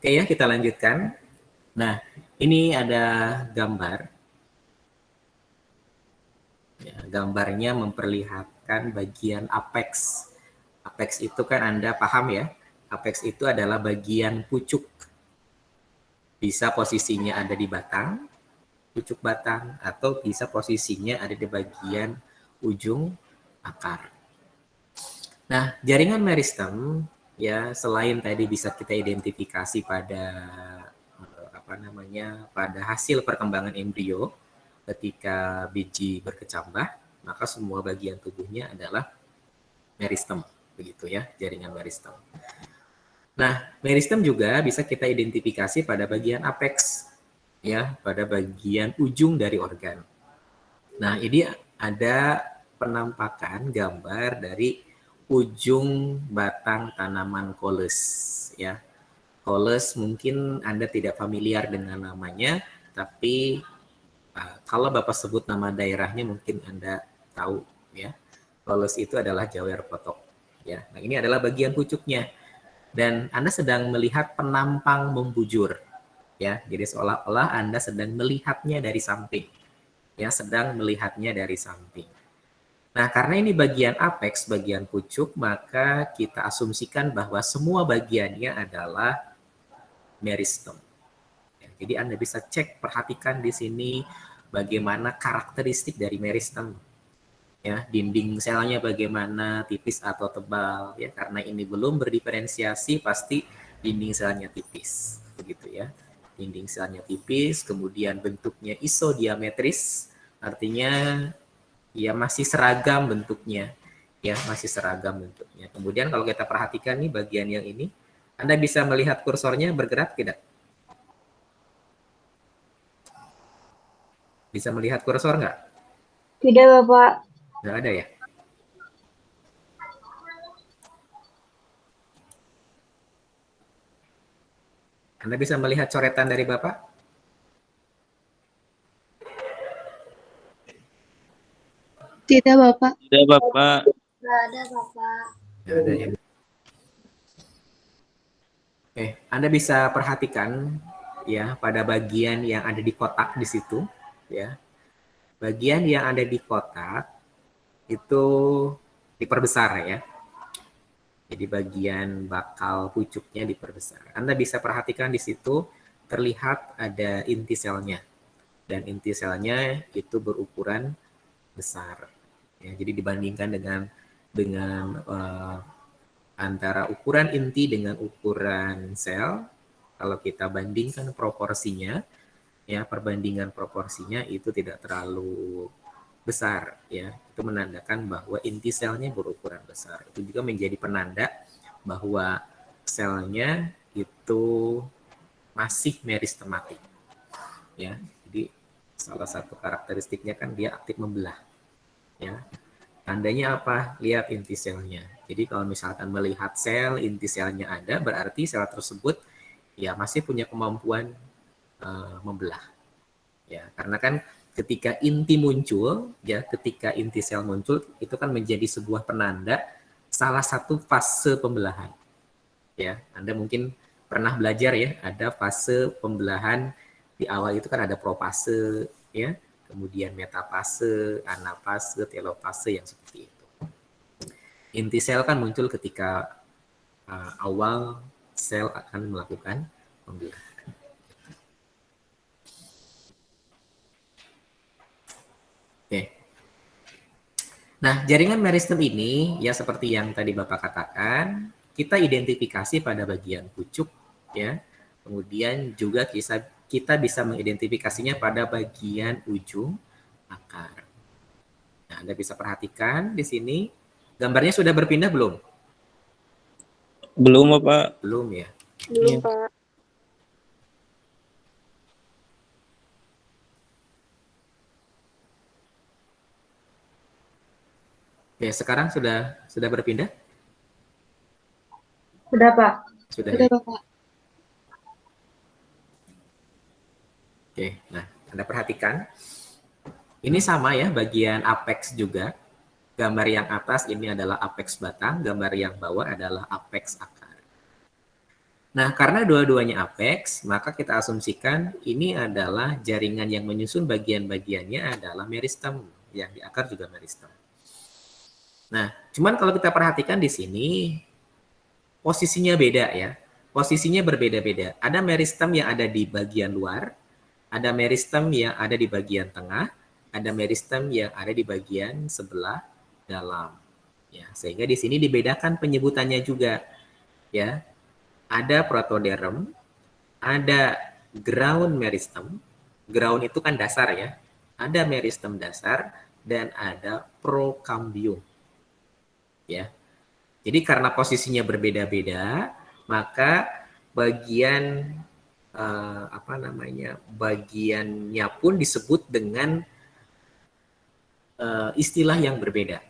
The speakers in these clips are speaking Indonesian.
Oke ya, kita lanjutkan. Nah, ini ada gambar. Ya, gambarnya memperlihatkan bagian apex. Apex itu kan Anda paham ya, apex itu adalah bagian pucuk. Bisa posisinya ada di batang, pucuk batang, atau bisa posisinya ada di bagian ujung akar. Nah, jaringan meristem ya selain tadi bisa kita identifikasi pada pada hasil perkembangan embrio ketika biji berkecambah, maka semua bagian tubuhnya adalah meristem, begitu ya, jaringan meristem. Nah, meristem juga bisa kita identifikasi pada bagian apex, ya, pada bagian ujung dari organ. Nah, ini ada penampakan gambar dari ujung batang tanaman koles, ya. Koles mungkin Anda tidak familiar dengan namanya, tapi kalau Bapak sebut nama daerahnya mungkin Anda tahu, ya. Koles itu adalah Jawer Potok, ya. Nah, ini adalah bagian pucuknya. Dan Anda sedang melihat penampang membujur, ya. Jadi seolah-olah Anda sedang melihatnya dari samping, ya, sedang melihatnya dari samping. Nah, karena ini bagian apex, bagian pucuk, maka kita asumsikan bahwa semua bagiannya adalah meristem. Ya, jadi Anda bisa cek, perhatikan di sini bagaimana karakteristik dari meristem. Ya, dinding selnya bagaimana, tipis atau tebal, ya, karena ini belum berdiferensiasi pasti dinding selnya tipis, begitu ya. Dinding selnya tipis, kemudian bentuknya isodiametris, artinya ya masih seragam bentuknya, ya masih seragam bentuknya. Kemudian kalau kita perhatikan nih bagian yang ini, Anda bisa melihat kursornya bergerak tidak? Bisa melihat kursor nggak? Tidak, Bapak. Nggak ada ya? Anda bisa melihat coretan dari Bapak? Tidak, Bapak. Tidak, Bapak. Tidak ada, Bapak. Nggak ada ya? Oke, Anda bisa perhatikan ya pada bagian yang ada di kotak di situ, ya. Bagian yang ada di kotak itu diperbesar ya. Jadi bagian bakal pucuknya diperbesar. Anda bisa perhatikan di situ terlihat ada inti selnya. Dan inti selnya itu berukuran besar. Ya, jadi dibandingkan dengan antara ukuran inti dengan ukuran sel, kalau kita bandingkan proporsinya, ya perbandingan proporsinya itu tidak terlalu besar, ya. Itu menandakan bahwa inti selnya berukuran besar. Itu juga menjadi penanda bahwa selnya itu masih meristematik, ya. Jadi salah satu karakteristiknya kan dia aktif membelah, ya. Tandanya apa? Lihat inti selnya. Jadi kalau misalkan melihat sel, inti selnya ada, berarti sel tersebut ya masih punya kemampuan membelah. Ya, karena kan ketika inti muncul, ya ketika inti sel muncul, itu kan menjadi sebuah penanda salah satu fase pembelahan. Ya, Anda mungkin pernah belajar ya, ada fase pembelahan di awal itu kan ada profase, ya, kemudian metafase, anafase, telofase yang seperti itu. Inti sel kan muncul ketika awal sel akan melakukan pembelahan. Oke. Nah, jaringan meristem ini ya seperti yang tadi Bapak katakan, kita identifikasi pada bagian pucuk ya. Kemudian juga kita bisa mengidentifikasinya pada bagian ujung akar. Nah, Anda bisa perhatikan di sini gambarnya sudah berpindah belum? Belum, Bapak. Belum ya. Belum, Iya. Pak. Oke, sekarang sudah berpindah? Sudah, Pak. Sudah Sudah, ya. Bapak. Oke, nah Anda perhatikan. Ini sama ya, bagian apex juga. Gambar yang atas ini adalah apex batang, gambar yang bawah adalah apex akar. Nah, karena dua-duanya apex, maka kita asumsikan ini adalah jaringan yang menyusun bagian-bagiannya adalah meristem, yang di akar juga meristem. Nah, cuman kalau kita perhatikan di sini, posisinya beda ya. Posisinya berbeda-beda. Ada meristem yang ada di bagian luar, ada meristem yang ada di bagian tengah, ada meristem yang ada di bagian sebelah dalam. Ya, sehingga di sini dibedakan penyebutannya juga. Ya, ada protoderm, ada ground meristem. Ground itu kan dasar ya. Ada meristem dasar dan ada prokambium. Ya. Jadi karena posisinya berbeda-beda, maka bagian bagiannya pun disebut dengan istilah yang berbeda.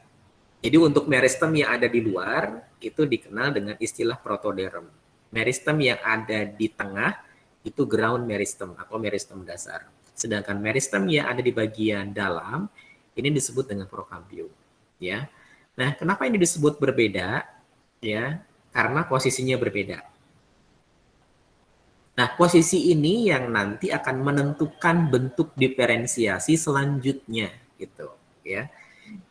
Jadi untuk meristem yang ada di luar itu dikenal dengan istilah protoderm. Meristem yang ada di tengah itu ground meristem atau meristem dasar. Sedangkan meristem yang ada di bagian dalam ini disebut dengan prokambium. Ya. Nah, kenapa ini disebut berbeda? Ya, karena posisinya berbeda. Nah, posisi ini yang nanti akan menentukan bentuk diferensiasi selanjutnya gitu, ya.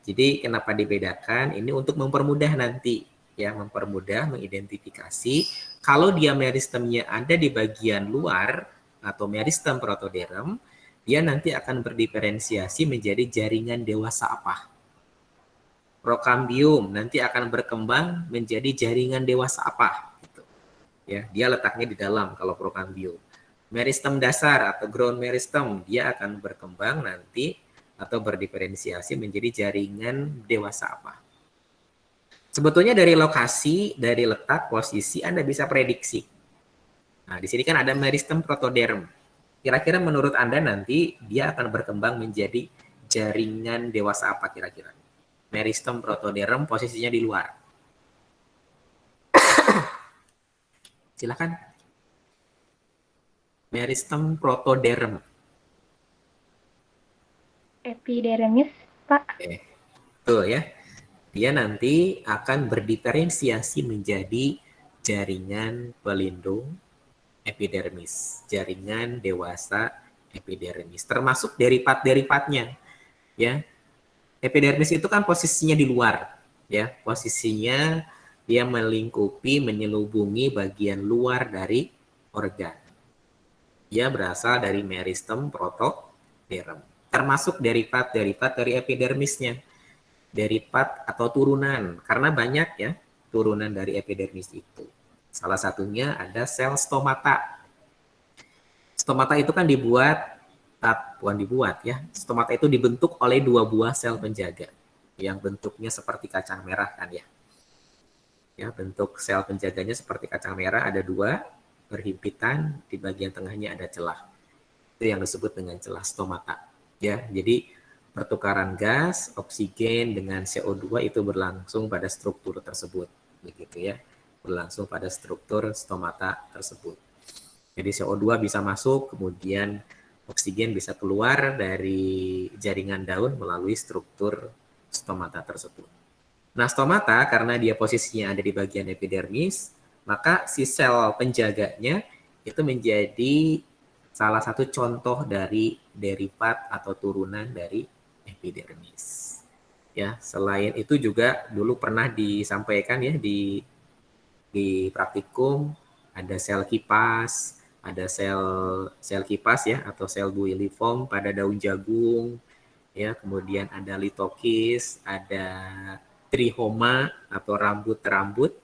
Jadi kenapa dibedakan? Ini untuk mempermudah nanti ya, mempermudah mengidentifikasi kalau dia meristemnya ada di bagian luar atau meristem protoderm, dia nanti akan berdiferensiasi menjadi jaringan dewasa apa. Prokambium nanti akan berkembang menjadi jaringan dewasa apa. Gitu. Ya, dia letaknya di dalam kalau prokambium. Meristem dasar atau ground meristem dia akan berkembang nanti atau berdiferensiasi menjadi jaringan dewasa apa. Sebetulnya dari lokasi, dari letak, posisi Anda bisa prediksi. Nah, di sini kan ada meristem protoderm. Kira-kira menurut Anda nanti dia akan berkembang menjadi jaringan dewasa apa kira-kira? Meristem protoderm posisinya di luar. Silakan. Meristem protoderm. Epidermis, Pak. Betul ya. Dia nanti akan berdiferensiasi menjadi jaringan pelindung epidermis, jaringan dewasa epidermis, termasuk derivat-derivatnya. Ya, epidermis itu kan posisinya di luar, ya, posisinya dia melingkupi, menyelubungi bagian luar dari organ. Dia berasal dari meristem protoderm, termasuk derivat-derivat dari epidermisnya. Derivat atau turunan, karena banyak ya turunan dari epidermis itu. Salah satunya ada sel stomata. Stomata itu kan bukan dibuat ya, stomata itu dibentuk oleh 2 buah sel penjaga yang bentuknya seperti kacang merah kan ya. Ya, bentuk sel penjaganya seperti kacang merah, ada 2 berhimpitan, di bagian tengahnya ada celah. Itu yang disebut dengan celah stomata. Ya, jadi pertukaran gas, oksigen dengan CO2 itu berlangsung pada struktur tersebut, begitu ya, berlangsung pada struktur stomata tersebut. Jadi CO2 bisa masuk, kemudian oksigen bisa keluar dari jaringan daun melalui struktur stomata tersebut. Nah, stomata karena dia posisinya ada di bagian epidermis, maka si sel penjaganya itu menjadi salah satu contoh dari derivat atau turunan dari epidermis. Ya, selain itu juga dulu pernah disampaikan ya di praktikum ada sel kipas, ada sel kipas ya atau sel builiform pada daun jagung, ya, kemudian ada litokis, ada trihoma atau rambut-rambut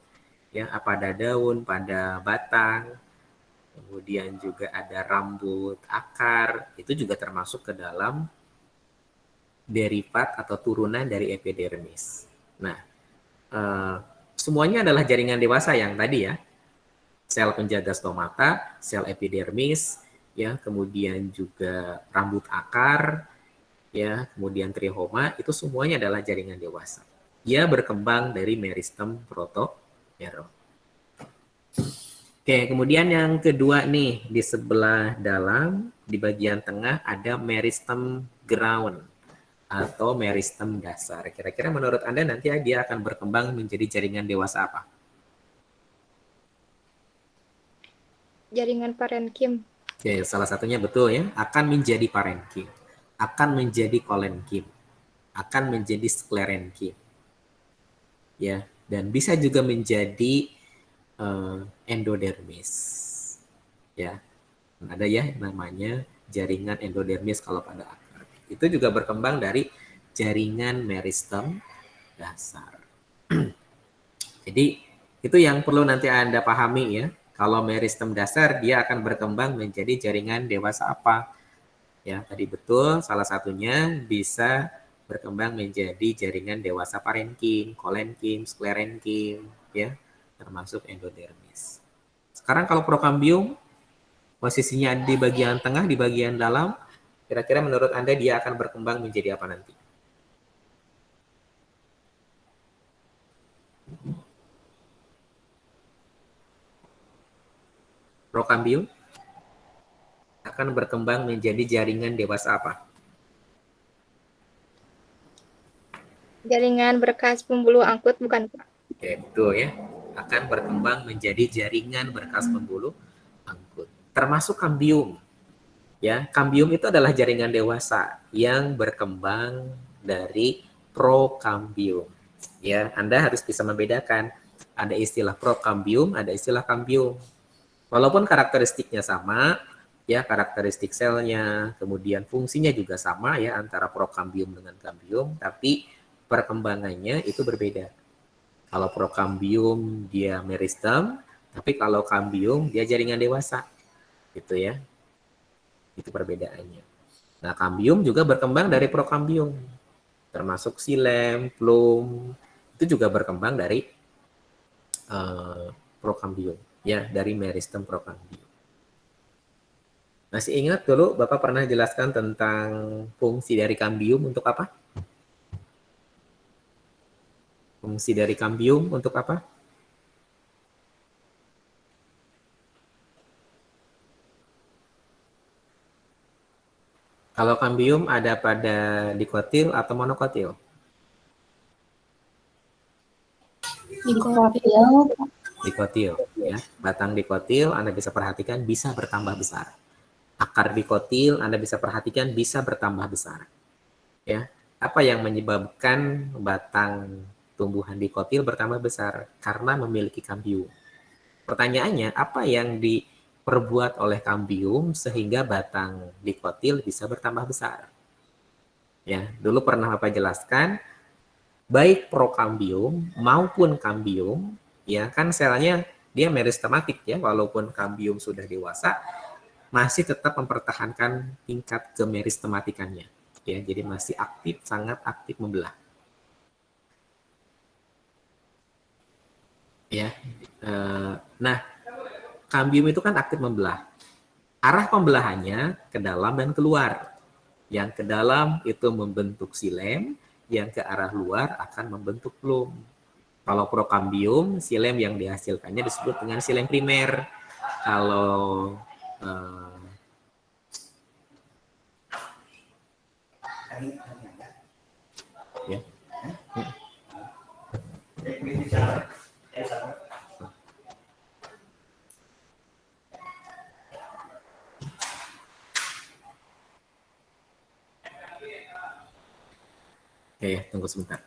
ya pada daun, pada batang. Kemudian juga ada rambut akar, itu juga termasuk ke dalam derivat atau turunan dari epidermis. Nah, semuanya adalah jaringan dewasa yang tadi ya. Sel penjaga stomata, sel epidermis, ya, kemudian juga rambut akar, ya, kemudian trihoma, itu semuanya adalah jaringan dewasa. Dia berkembang dari meristem protoderm. Oke, kemudian yang kedua nih, di sebelah dalam, di bagian tengah ada meristem ground atau meristem dasar. Kira-kira menurut Anda nanti dia akan berkembang menjadi jaringan dewasa apa? Jaringan parenkim. Ya, salah satunya betul ya, akan menjadi parenkim, akan menjadi kolenkim, akan menjadi sklerenkim. Ya, dan bisa juga menjadi endodermis. Ya, ada ya namanya jaringan endodermis kalau pada akar. Itu juga berkembang dari jaringan meristem dasar. Jadi itu yang perlu nanti Anda pahami ya. Kalau meristem dasar dia akan berkembang menjadi jaringan dewasa apa? Ya, tadi betul salah satunya bisa berkembang menjadi jaringan dewasa parenkim, kolenkim, sklerenkim ya, termasuk endodermis. Sekarang kalau prokambium posisinya di bagian tengah, di bagian dalam, kira-kira menurut Anda dia akan berkembang menjadi apa nanti? Prokambium akan berkembang menjadi jaringan dewasa apa? Jaringan berkas pembuluh angkut, bukan Pak? Oke, betul ya. Akan berkembang menjadi jaringan berkas pembuluh angkut. Termasuk kambium. Ya, kambium itu adalah jaringan dewasa yang berkembang dari prokambium. Ya, Anda harus bisa membedakan. Ada istilah prokambium, ada istilah kambium. Walaupun karakteristiknya sama, ya karakteristik selnya, kemudian fungsinya juga sama ya antara prokambium dengan kambium, tapi perkembangannya itu berbeda. Kalau prokambium dia meristem, tapi kalau kambium dia jaringan dewasa, gitu ya. Itu perbedaannya. Nah, kambium juga berkembang dari prokambium, termasuk silem, plum, itu juga berkembang dari prokambium, ya dari meristem prokambium. Masih ingat dulu Bapak pernah jelaskan tentang fungsi dari kambium untuk apa? Fungsi dari kambium untuk apa? Kalau kambium ada pada dikotil atau monokotil? Dikotil. Dikotil, ya. Batang dikotil Anda bisa perhatikan bisa bertambah besar. Akar dikotil Anda bisa perhatikan bisa bertambah besar. Ya. Apa yang menyebabkan batang tumbuhan dikotil bertambah besar? Karena memiliki kambium. Pertanyaannya, apa yang diperbuat oleh kambium sehingga batang dikotil bisa bertambah besar? Ya, dulu pernah Bapak jelaskan, baik prokambium maupun kambium, ya kan selnya dia meristematik ya, walaupun kambium sudah dewasa, masih tetap mempertahankan tingkat kemeristematikannya. Ya, jadi masih aktif, sangat aktif membelah. Ya, nah kambium itu kan aktif membelah. Arah pembelahannya ke dalam dan keluar. Yang ke dalam itu membentuk silem, yang ke arah luar akan membentuk plum. Kalau prokambium, silem yang dihasilkannya disebut dengan silem primer. Kalau ya. Oke, tunggu sebentar.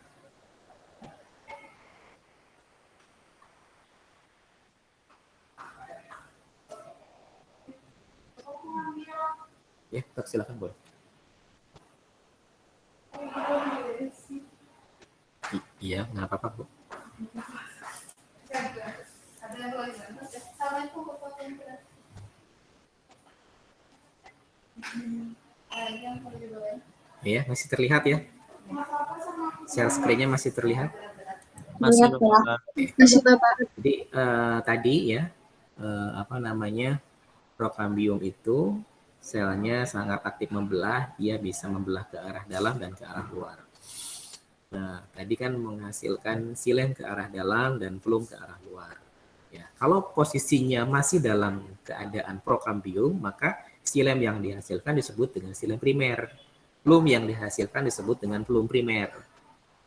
Ya, silakan boleh. Iya, nggak apa-apa, Bu. Iya, masih terlihat ya? Share screen-nya masih terlihat? Masih, Bapak. Masih Bapak. Jadi tadi ya, apa namanya, prokambium itu selnya sangat aktif membelah, dia bisa membelah ke arah dalam dan ke arah luar. Nah, tadi kan menghasilkan silem ke arah dalam dan plum ke arah luar. Ya, kalau posisinya masih dalam keadaan prokambium, maka silem yang dihasilkan disebut dengan silem primer. Plum yang dihasilkan disebut dengan plum primer.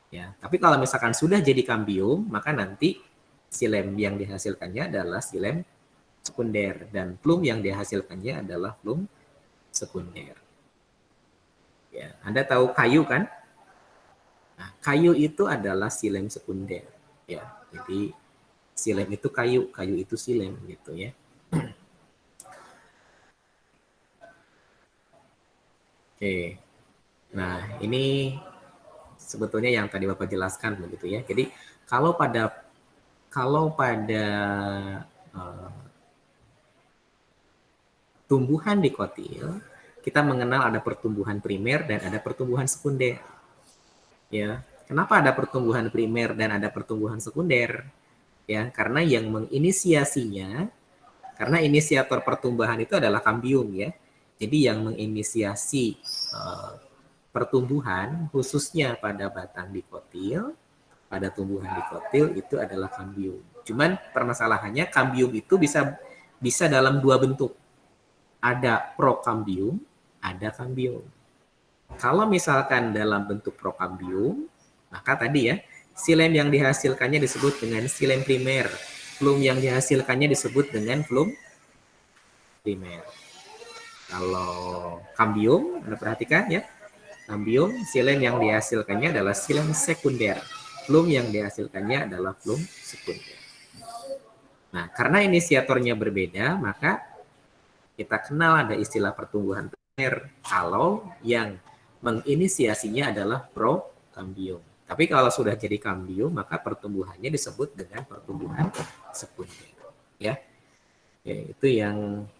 Ya, tapi kalau misalkan sudah jadi kambium, maka nanti silem yang dihasilkannya adalah silem sekunder, dan flum yang dihasilkannya adalah flum sekunder. Ya, Anda tahu kayu kan? Nah, kayu itu adalah silem sekunder. Ya, jadi silem itu kayu, kayu itu silem gitu ya. Oke. Nah, ini sebetulnya yang tadi Bapak jelaskan begitu ya. Jadi kalau pada uh, tumbuhan dikotil, kita mengenal ada pertumbuhan primer dan ada pertumbuhan sekunder. Ya, kenapa ada pertumbuhan primer dan ada pertumbuhan sekunder? Ya, karena yang menginisiasinya, karena inisiator pertumbuhan itu adalah kambium ya. Jadi yang menginisiasi pertumbuhan khususnya pada batang dikotil, pada tumbuhan dikotil itu adalah kambium. Cuman permasalahannya kambium itu bisa dalam dua bentuk. Ada prokambium, ada kambium. Kalau misalkan dalam bentuk prokambium, maka tadi ya, silem yang dihasilkannya disebut dengan silem primer. Flum yang dihasilkannya disebut dengan flum primer. Kalau kambium, Anda perhatikan ya, kambium, silem yang dihasilkannya adalah silem sekunder. Flum yang dihasilkannya adalah flum sekunder. Nah, karena inisiatornya berbeda, maka kita kenal ada istilah pertumbuhan primer kalau yang menginisiasinya adalah prokambium. Tapi kalau sudah jadi kambium, maka pertumbuhannya disebut dengan pertumbuhan sekunder. Ya, itu yang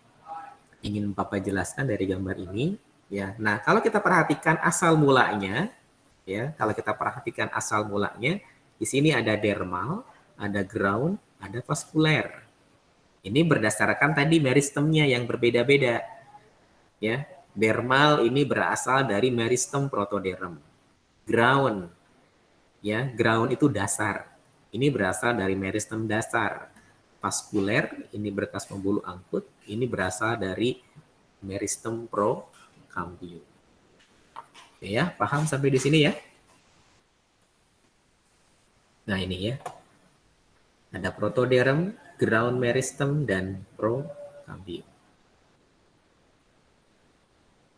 ingin Bapak jelaskan dari gambar ini. Ya, nah kalau kita perhatikan asal mulanya, ya, kalau kita perhatikan asal mulanya, di sini ada dermal, ada ground, ada vaskuler. Ini berdasarkan tadi meristemnya yang berbeda-beda. Ya, dermal ini berasal dari meristem protoderm. Ground, ya, ground itu dasar. Ini berasal dari meristem dasar. Vaskuler ini berkas pembuluh angkut, ini berasal dari meristem prokambium. Oke ya, paham sampai di sini ya? Nah ini ya, ada protoderm, ground meristem, dan prokambium.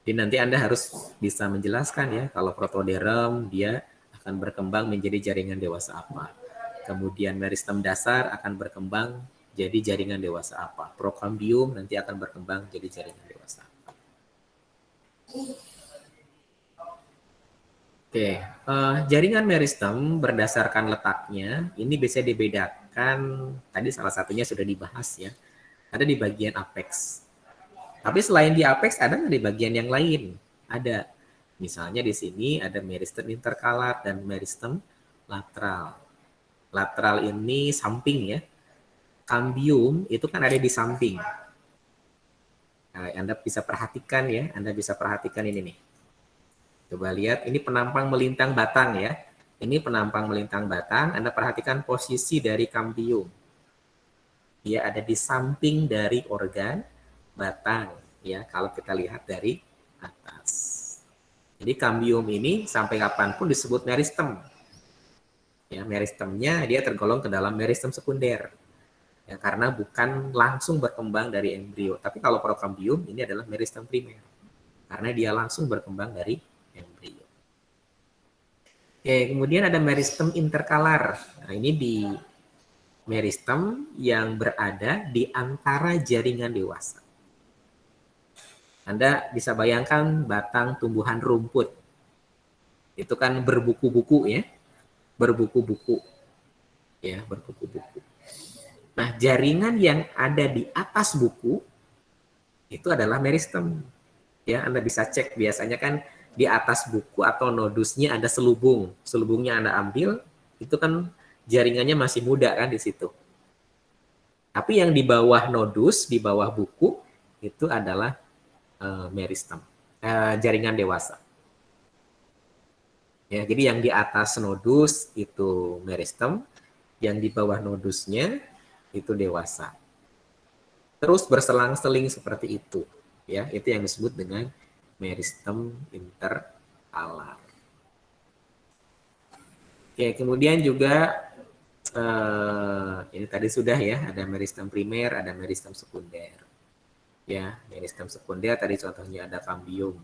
Jadi nanti Anda harus bisa menjelaskan ya, kalau protoderm dia akan berkembang menjadi jaringan dewasa apa. Kemudian meristem dasar akan berkembang jadi jaringan dewasa apa. Prokambium nanti akan berkembang jadi jaringan dewasa apa. Oke, jaringan meristem berdasarkan letaknya ini bisa dibedakan, tadi salah satunya sudah dibahas ya, ada di bagian apex. Tapi selain di apex ada di bagian yang lain? Ada. Misalnya di sini ada meristem interkalar dan meristem lateral. Lateral ini samping ya. Kambium itu kan ada di samping. Nah, Anda bisa perhatikan ya, Anda bisa perhatikan ini nih. Coba lihat, ini penampang melintang batang ya. Ini penampang melintang batang, Anda perhatikan posisi dari kambium. Dia ada di samping dari organ batang ya, kalau kita lihat dari atas. Jadi kambium ini sampai kapanpun disebut meristem. Ya, meristemnya dia tergolong ke dalam meristem sekunder. Ya, karena bukan langsung berkembang dari embrio. Tapi kalau prokambium ini adalah meristem primer. Karena dia langsung berkembang dari embrio. Oke, kemudian ada meristem interkalar. Nah, ini di meristem yang berada di antara jaringan dewasa. Anda bisa bayangkan batang tumbuhan rumput. Itu kan berbuku-buku ya. Berbuku-buku. Ya, berbuku-buku. Nah, jaringan yang ada di atas buku itu adalah meristem. Ya, Anda bisa cek biasanya kan di atas buku atau nodusnya ada selubung. Selubungnya Anda ambil, itu kan jaringannya masih muda kan di situ. Tapi yang di bawah nodus, di bawah buku itu adalah meristem, jaringan dewasa. Ya, jadi yang di atas nodus itu meristem, yang di bawah nodusnya itu dewasa. Terus berselang-seling seperti itu. Ya, itu yang disebut dengan meristem interkalar. Oke, kemudian juga Ini tadi sudah ya, ada meristem primer, ada meristem sekunder. Ya, meristem sekunder tadi contohnya ada kambium.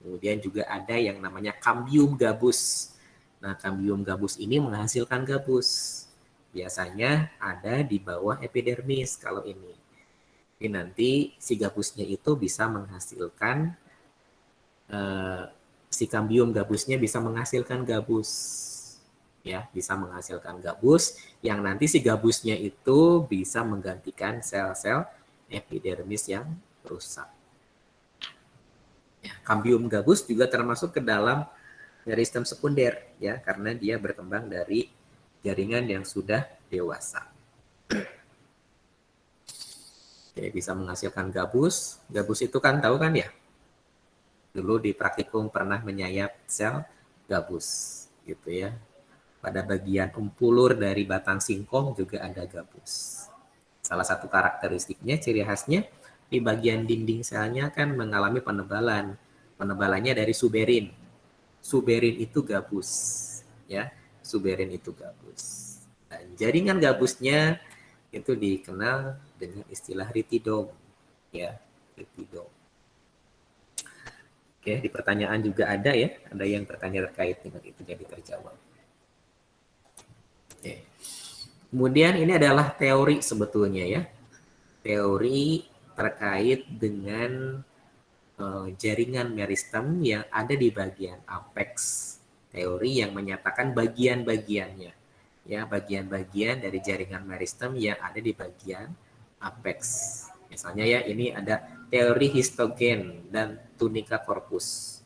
Kemudian juga ada yang namanya kambium gabus. Nah, kambium gabus ini menghasilkan gabus. Biasanya ada di bawah epidermis kalau ini. Jadi nanti si gabusnya itu bisa menghasilkan si kambium gabusnya bisa menghasilkan gabus. Ya, bisa menghasilkan gabus yang nanti si gabusnya itu bisa menggantikan sel-sel epidermis yang rusak. Ya, kambium gabus juga termasuk ke dalam meristem sekunder ya, karena dia berkembang dari jaringan yang sudah dewasa. Oke, bisa menghasilkan gabus. Gabus itu kan tahu kan ya? Dulu di praktikum pernah menyayat sel gabus gitu ya. Pada bagian umpulur dari batang singkong juga ada gabus. Salah satu karakteristiknya, ciri khasnya, di bagian dinding selnya kan mengalami penebalan. Penebalannya dari suberin. Suberin itu gabus. Ya, suberin itu gabus. Dan jaringan gabusnya itu dikenal dengan istilah ritidom. Ya, ritidom. Oke, di pertanyaan juga ada ya. Ada yang bertanya terkait dengan itu jadi terjawab. Oke. Kemudian ini adalah teori sebetulnya ya. Teori terkait dengan jaringan meristem yang ada di bagian apex. Teori yang menyatakan bagian-bagiannya. Ya, bagian-bagian dari jaringan meristem yang ada di bagian apex. Misalnya ya, ini ada teori histogen dan tunica corpus.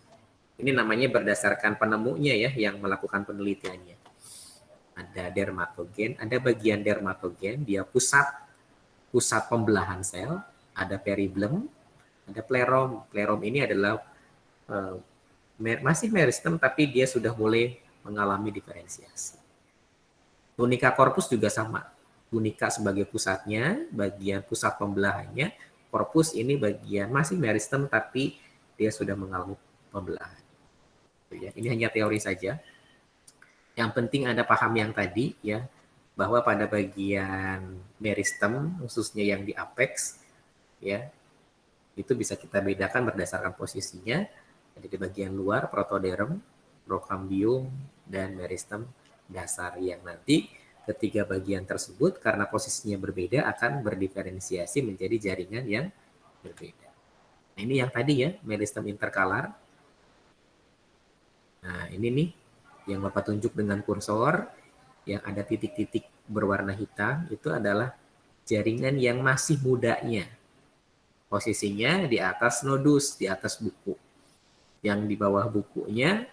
Ini namanya berdasarkan penemunya ya yang melakukan penelitiannya. Ada dermatogen, ada bagian dermatogen, dia pusat pembelahan sel, ada periblem, ada plerom. Plerom ini adalah masih meristem tapi dia sudah mulai mengalami diferensiasi. Tunica corpus juga sama. Tunica sebagai pusatnya, bagian pusat pembelahannya, corpus ini bagian masih meristem tapi dia sudah mengalami pembelahan. Ini hanya teori saja. Yang penting Anda paham yang tadi ya, bahwa pada bagian meristem khususnya yang di apex ya, itu bisa kita bedakan berdasarkan posisinya. Jadi di bagian luar protoderm, prokambium, dan meristem dasar yang nanti ketiga bagian tersebut karena posisinya berbeda akan berdiferensiasi menjadi jaringan yang berbeda. Nah, ini yang tadi ya, meristem interkalar. Nah, ini nih yang Bapak tunjuk dengan kursor, yang ada titik-titik berwarna hitam, itu adalah jaringan yang masih mudanya. Posisinya di atas nodus, di atas buku. Yang di bawah bukunya,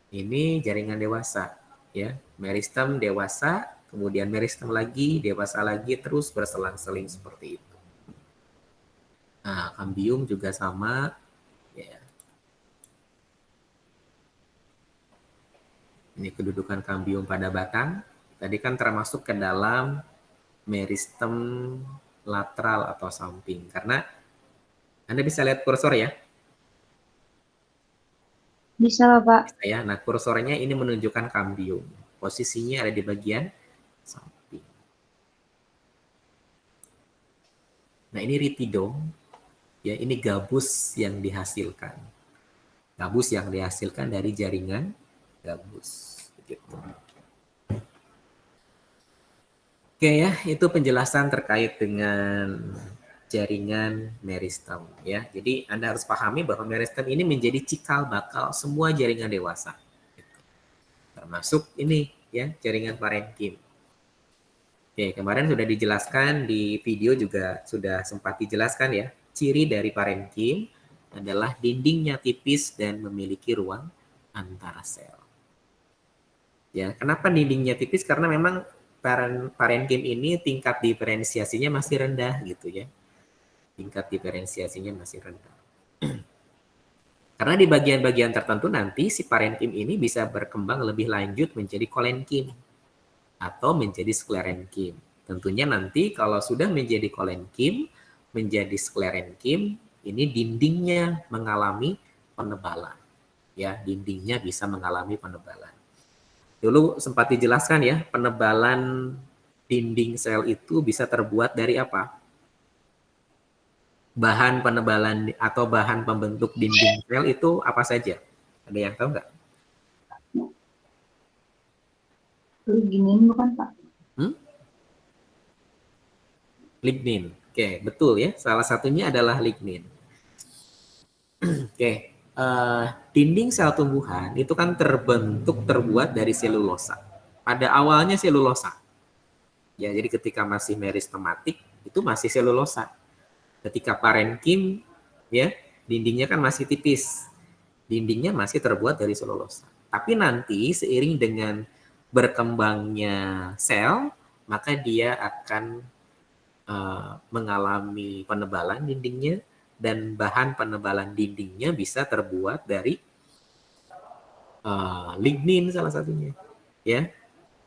ini jaringan dewasa. Ya, meristem dewasa, kemudian meristem lagi, dewasa lagi, terus berselang-seling seperti itu. Nah, kambium juga sama. Ya. Ini kedudukan kambium pada batang. Tadi kan termasuk ke dalam meristem lateral atau samping. Karena Anda bisa lihat kursor ya. Bisa lah, Pak. Ya, nah kursornya ini menunjukkan kambium. Posisinya ada di bagian samping. Nah, ini ritidom. Ya, ini gabus yang dihasilkan. Gabus yang dihasilkan dari jaringan gabus. Begitu. Oke ya, itu penjelasan terkait dengan jaringan meristem ya. Jadi Anda harus pahami bahwa meristem ini menjadi cikal bakal semua jaringan dewasa. Termasuk ini ya, jaringan parenkim. Oke, kemarin sudah dijelaskan di video juga sudah sempat dijelaskan ya. Ciri dari parenkim adalah dindingnya tipis dan memiliki ruang antara sel. Ya, kenapa dindingnya tipis? Karena memang parenkim ini tingkat diferensiasinya masih rendah gitu ya. Tingkat diferensiasinya masih rendah. Karena di bagian-bagian tertentu nanti si parenkim ini bisa berkembang lebih lanjut menjadi kolenkim atau menjadi sklerenkim. Tentunya nanti kalau sudah menjadi kolenkim, menjadi sklerenkim, ini dindingnya mengalami penebalan. Ya, dindingnya bisa mengalami penebalan. Dulu sempat dijelaskan ya, penebalan dinding sel itu bisa terbuat dari apa? Bahan penebalan atau bahan pembentuk dinding sel itu apa saja? Ada yang tahu nggak? Lignin bukan Pak? Lignin. Oke, betul ya. Salah satunya adalah lignin. Oke, dinding sel tumbuhan itu kan terbuat dari selulosa. Pada awalnya selulosa. Ya, jadi ketika masih meristematik itu masih selulosa. Ketika parenkim, ya dindingnya kan masih tipis. Dindingnya masih terbuat dari selulosa. Tapi nanti seiring dengan berkembangnya sel, maka dia akan mengalami penebalan dindingnya, dan bahan penebalan dindingnya bisa terbuat dari lignin salah satunya, ya.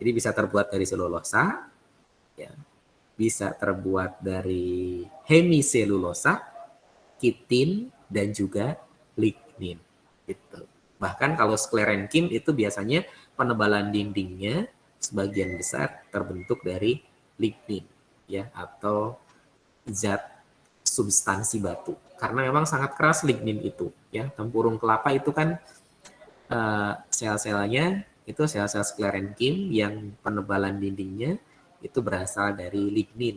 Jadi bisa terbuat dari selulosa, ya, bisa terbuat dari hemiselulosa, kitin, dan juga lignin. Gitu. Bahkan kalau sklerenkim itu biasanya penebalan dindingnya sebagian besar terbentuk dari lignin, ya, atau zat substansi batu. Karena memang sangat keras lignin itu, ya. Tempurung kelapa itu kan sel-selnya itu sel-sel sklerenkim yang penebalan dindingnya itu berasal dari lignin.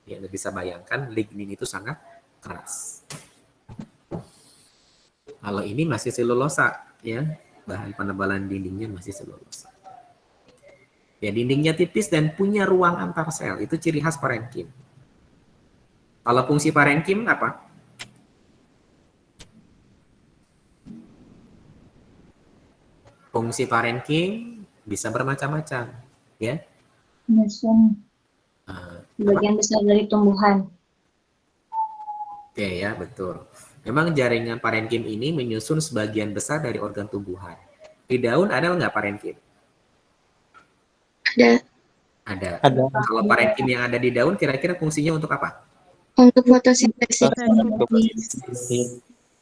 Ya, Anda bisa bayangkan lignin itu sangat keras. Kalau ini masih selulosa, ya, bahan penebalan dindingnya masih selulosa. Ya, dindingnya tipis dan punya ruang antar sel, itu ciri khas parenkim. Kalau fungsi parenkim apa? Fungsi parenkim bisa bermacam-macam, ya. Menyusun bagian besar dari tumbuhan. Oke ya, betul. Memang jaringan parenkim ini menyusun sebagian besar dari organ tumbuhan. Di daun ada nggak parenkim? Ada Ada. Ada. Kalau parenkim yang ada di daun kira-kira fungsinya untuk apa? untuk fotosintesis.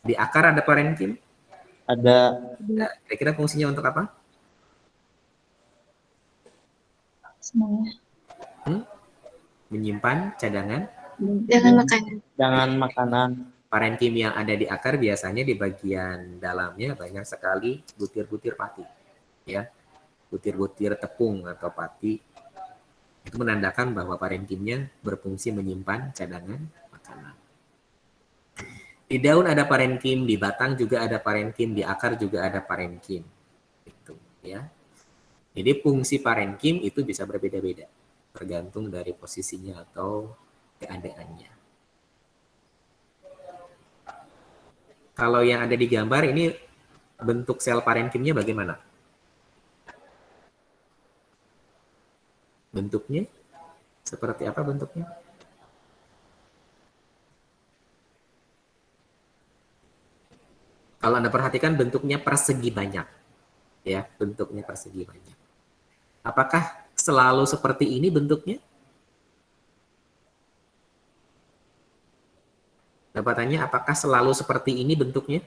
Di akar ada parenkim? Ada. Nah, kira-kira fungsinya untuk apa? Semuanya. Menyimpan cadangan. Dengan makanan. Jangan makanan. Parenkim yang ada di akar biasanya di bagian dalamnya banyak sekali butir-butir pati, ya, butir-butir tepung atau pati. Itu menandakan bahwa parenkimnya berfungsi menyimpan cadangan makanan. Di daun ada parenkim, di batang juga ada parenkim, di akar juga ada parenkim. Itu, ya. Jadi fungsi parenkim itu bisa berbeda-beda, tergantung dari posisinya atau keadaannya. Kalau yang ada di gambar ini bentuk sel parenkimnya bagaimana? Bentuknya seperti apa bentuknya? Kalau Anda perhatikan bentuknya persegi banyak, ya, bentuknya persegi banyak. Apakah selalu seperti ini bentuknya? Dapat tanya, apakah selalu seperti ini bentuknya?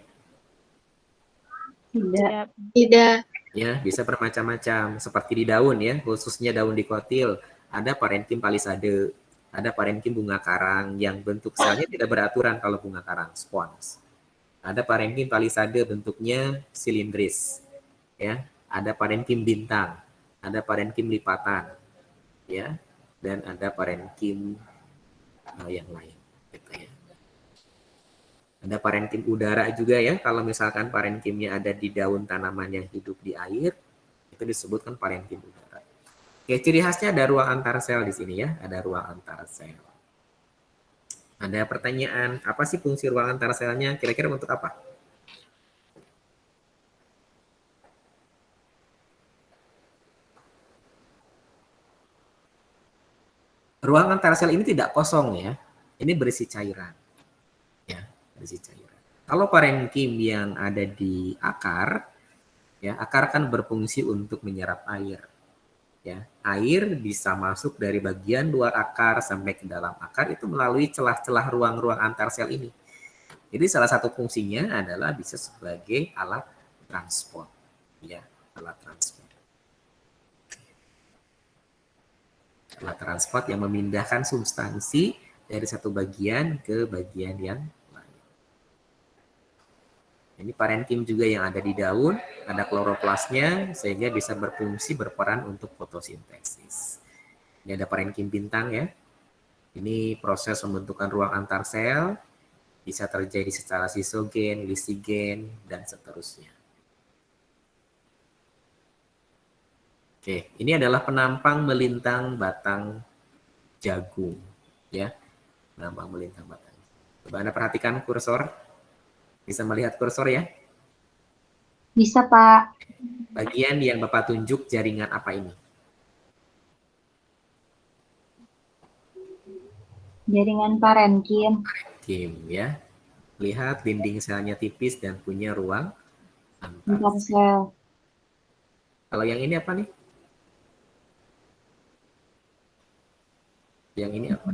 Tidak. Tidak. Ya, bisa bermacam-macam. Seperti di daun ya, khususnya daun dikotil. Ada parenkim palisade, ada parenkim bunga karang yang bentuk selnya tidak beraturan kalau bunga karang, spons. Ada parenkim palisade bentuknya silindris. Ya, ada parenkim bintang, ada parenkim lipatan. Ya, dan ada parenkim yang lain. Gitu ya. Ada parenkim udara juga ya, kalau misalkan parenkimnya ada di daun tanaman yang hidup di air, itu disebutkan parenkim udara. Oke, ciri khasnya ada ruang antar sel di sini ya, ada ruang antar sel. Ada pertanyaan, apa sih fungsi ruang antar selnya? Kira-kira untuk apa? Ruang antar sel ini tidak kosong ya, ini berisi cairan. Ya, berisi cairan. Kalau parenkim yang ada di akar, ya, akar kan berfungsi untuk menyerap air. Ya, air bisa masuk dari bagian luar akar sampai ke dalam akar itu melalui celah-celah ruang-ruang antar sel ini. Jadi salah satu fungsinya adalah bisa sebagai alat transport, ya, alat transport. Adalah transport yang memindahkan substansi dari satu bagian ke bagian yang lain. Ini parenkim juga yang ada di daun, ada kloroplasnya sehingga bisa berfungsi berperan untuk fotosintesis. Ini ada parenkim bintang ya. Ini proses pembentukan ruang antar sel, bisa terjadi secara sisogen, lisigen, dan seterusnya. Oke, ini adalah penampang melintang batang jagung, ya. Penampang melintang batang. Coba Anda perhatikan kursor. Bisa melihat kursor ya? Bisa, Pak. Bagian yang Bapak tunjuk jaringan apa ini? Jaringan parenkim. Kim, ya. Lihat dinding selnya tipis dan punya ruang antar Antar sel. sel. Kalau yang ini apa nih? Yang ini apa?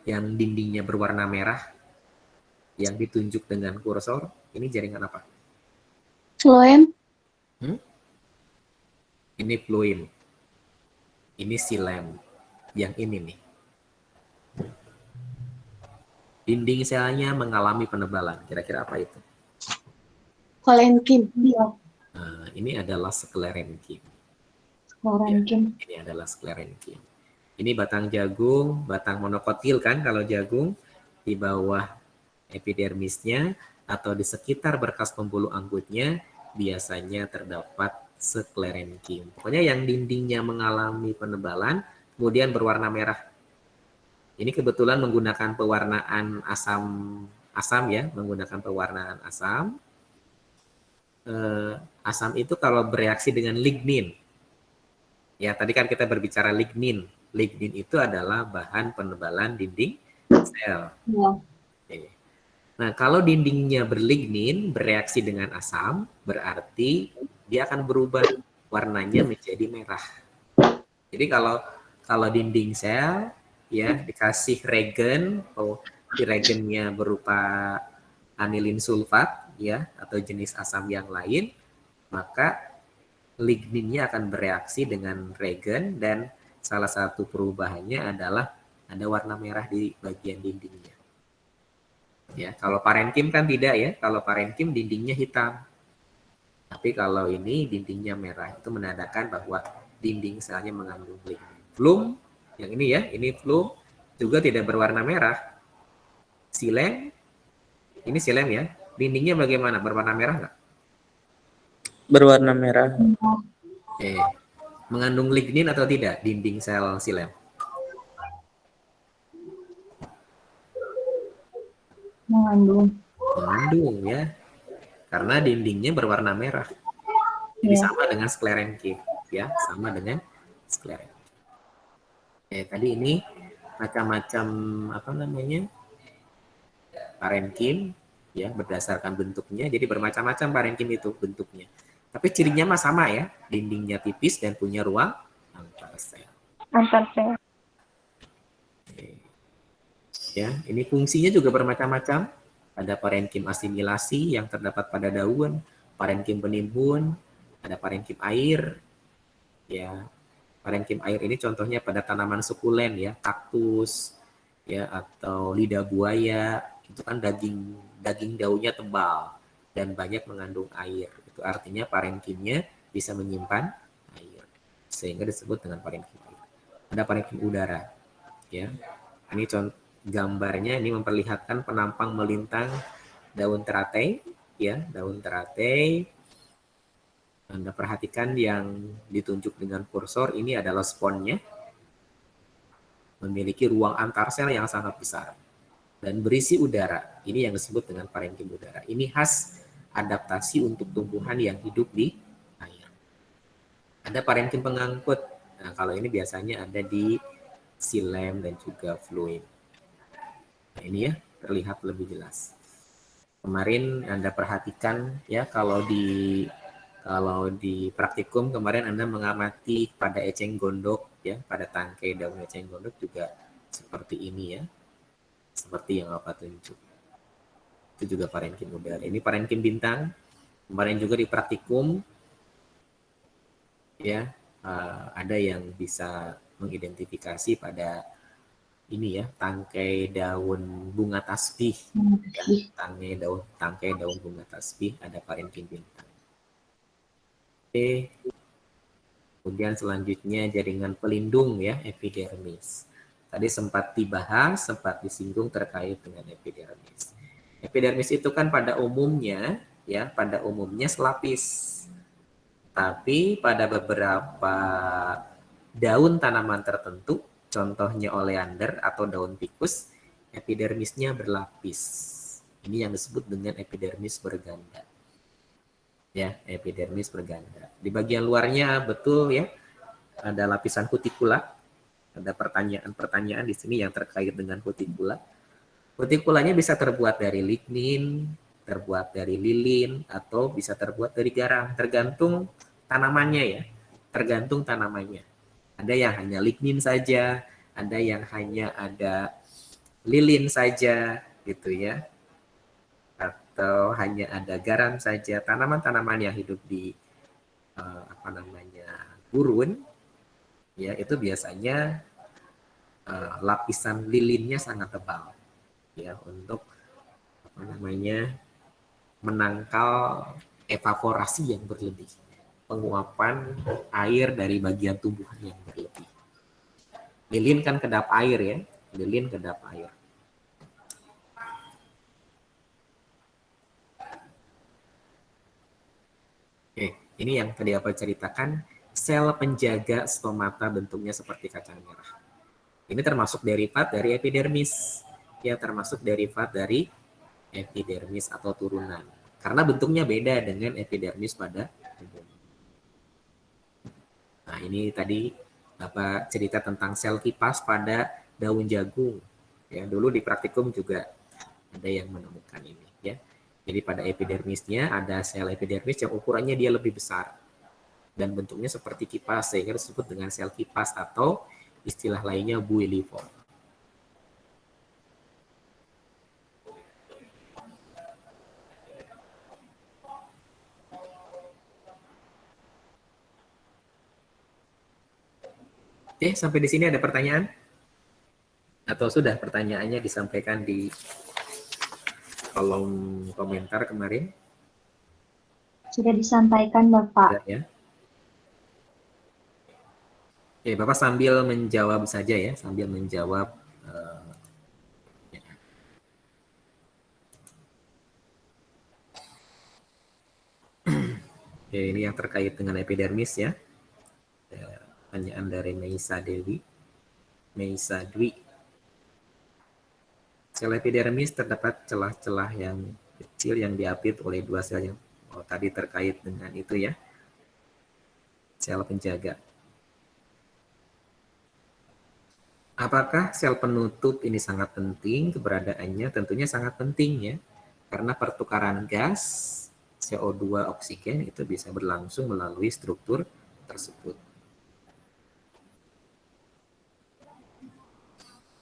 Yang dindingnya berwarna merah, yang ditunjuk dengan kursor, ini jaringan apa? Floem. Ini fluim. Ini silem. Yang ini nih. Dinding selnya mengalami penebalan. Kira-kira apa itu? Kolenkim. Iya, Nah, ini adalah sklerenkim. parenkim. Ini adalah sklerenkim. Ini batang jagung, batang monokotil kan kalau jagung, di bawah epidermisnya atau di sekitar berkas pembuluh anggutnya biasanya terdapat sklerenkim. Pokoknya yang dindingnya mengalami penebalan kemudian berwarna merah. Ini kebetulan menggunakan pewarnaan asam ya, menggunakan pewarnaan asam. Asam itu kalau bereaksi dengan lignin. Ya, tadi kan kita berbicara lignin. Lignin itu adalah bahan penebalan dinding sel. Iya. Oke. Nah, kalau dindingnya berlignin bereaksi dengan asam, berarti dia akan berubah warnanya menjadi merah. Jadi kalau dinding sel ya dikasih regen, regennya berupa anilin sulfat ya atau jenis asam yang lain, maka ligninnya akan bereaksi dengan regen dan salah satu perubahannya adalah ada warna merah di bagian dindingnya. Ya, kalau parenkim kan tidak ya. Kalau parenkim dindingnya hitam. Tapi kalau ini dindingnya merah, itu menandakan bahwa dinding selnya mengandung lignin. Flum, yang ini ya, ini flum juga tidak berwarna merah. Silem, ini silem ya. Dindingnya bagaimana? Berwarna merah nggak? Berwarna merah. Mengandung lignin atau tidak dinding sel silem? Mengandung. Mengandung ya. Karena dindingnya berwarna merah. Jadi Ya. sama dengan sklerenkim ya, sama dengan sklerenkim. Tadi ini macam-macam apa namanya? Parenkim ya berdasarkan bentuknya. Jadi bermacam-macam parenkim itu bentuknya. Tapi cirinya mah sama ya, dindingnya tipis dan punya ruang antar sel. Antar sel. Ya, ini fungsinya juga bermacam-macam. Ada parenkim asimilasi yang terdapat pada daun, parenkim penimbun, ada parenkim air. Ya, parenkim air ini contohnya pada tanaman sukulen ya, kaktus ya atau lidah buaya. Itu kan daging daunnya tebal dan banyak mengandung air. Itu artinya parenkimnya bisa menyimpan air. Sehingga disebut dengan parenkim air. Ada parenkim udara. Ya. Ini contoh gambarnya ini memperlihatkan penampang melintang daun teratai ya, daun teratai. Anda perhatikan yang ditunjuk dengan kursor ini adalah sponnya. Memiliki ruang antar sel yang sangat besar dan berisi udara. Ini yang disebut dengan parenkim udara. Ini khas adaptasi untuk tumbuhan yang hidup di air. Ada parenkim pengangkut. Nah, kalau ini biasanya ada di silem dan juga fluim. Nah, ini ya terlihat lebih jelas. Kemarin Anda perhatikan ya kalau di praktikum kemarin Anda mengamati pada eceng gondok ya, pada tangkai daun eceng gondok juga seperti ini ya. Seperti yang Bapak tunjuk. Itu juga parenkim udara. Ini parenkim bintang. Kemarin juga di praktikum ya, ada yang bisa mengidentifikasi pada ini ya, tangkai daun bunga tasbih. Ya, tangkai daun bunga tasbih ada parenkim bintang. Oke. Kemudian selanjutnya jaringan pelindung ya, epidermis. Tadi sempat dibahas, sempat disinggung terkait dengan epidermis. Epidermis itu kan pada umumnya selapis. Tapi pada beberapa daun tanaman tertentu, contohnya oleander atau daun tikus, epidermisnya berlapis. Ini yang disebut dengan epidermis berganda. Ya, epidermis berganda. Di bagian luarnya betul ya, ada lapisan kutikula. Ada pertanyaan-pertanyaan di sini yang terkait dengan kutikula. Kutikulanya bisa terbuat dari lignin, terbuat dari lilin, atau bisa terbuat dari garam, tergantung tanamannya ya, tergantung tanamannya. Ada yang hanya lignin saja, ada yang hanya ada lilin saja, gitu ya, atau hanya ada garam saja. Tanaman-tanaman yang hidup di gurun, ya itu biasanya lapisan lilinnya sangat tebal, ya untuk menangkal evaporasi yang berlebih, penguapan air dari bagian tumbuhan yang berlebih. Lilin kan kedap air ya, lilin kedap air. Oke, ini yang tadi apa ceritakan, sel penjaga stomata bentuknya seperti kacang merah. Ini termasuk derivat dari epidermis, ya termasuk derivat dari epidermis atau turunan. Karena bentuknya beda dengan epidermis pada umumnya. Nah, ini tadi Bapak cerita tentang sel kipas pada daun jagung. Ya, dulu di praktikum juga ada yang menemukan ini, ya. Jadi pada epidermisnya ada sel epidermis yang ukurannya dia lebih besar dan bentuknya seperti kipas, sehingga disebut dengan sel kipas atau istilah lainnya builiform. Oke, sampai di sini ada pertanyaan? Atau sudah pertanyaannya disampaikan di kolom komentar kemarin? Sudah disampaikan, Bapak. Sudah, ya. Oke, Bapak sambil menjawab saja ya, sambil menjawab. Oke, ini yang terkait dengan epidermis ya. Pertanyaan dari Meisa Dewi. Meisa Dwi. Sel epidermis terdapat celah-celah yang kecil yang diapit oleh dua sel yang tadi terkait dengan itu ya. Sel penjaga. Apakah sel penutup ini sangat penting? Keberadaannya tentunya sangat penting ya. Karena pertukaran gas CO2 oksigen itu bisa berlangsung melalui struktur tersebut.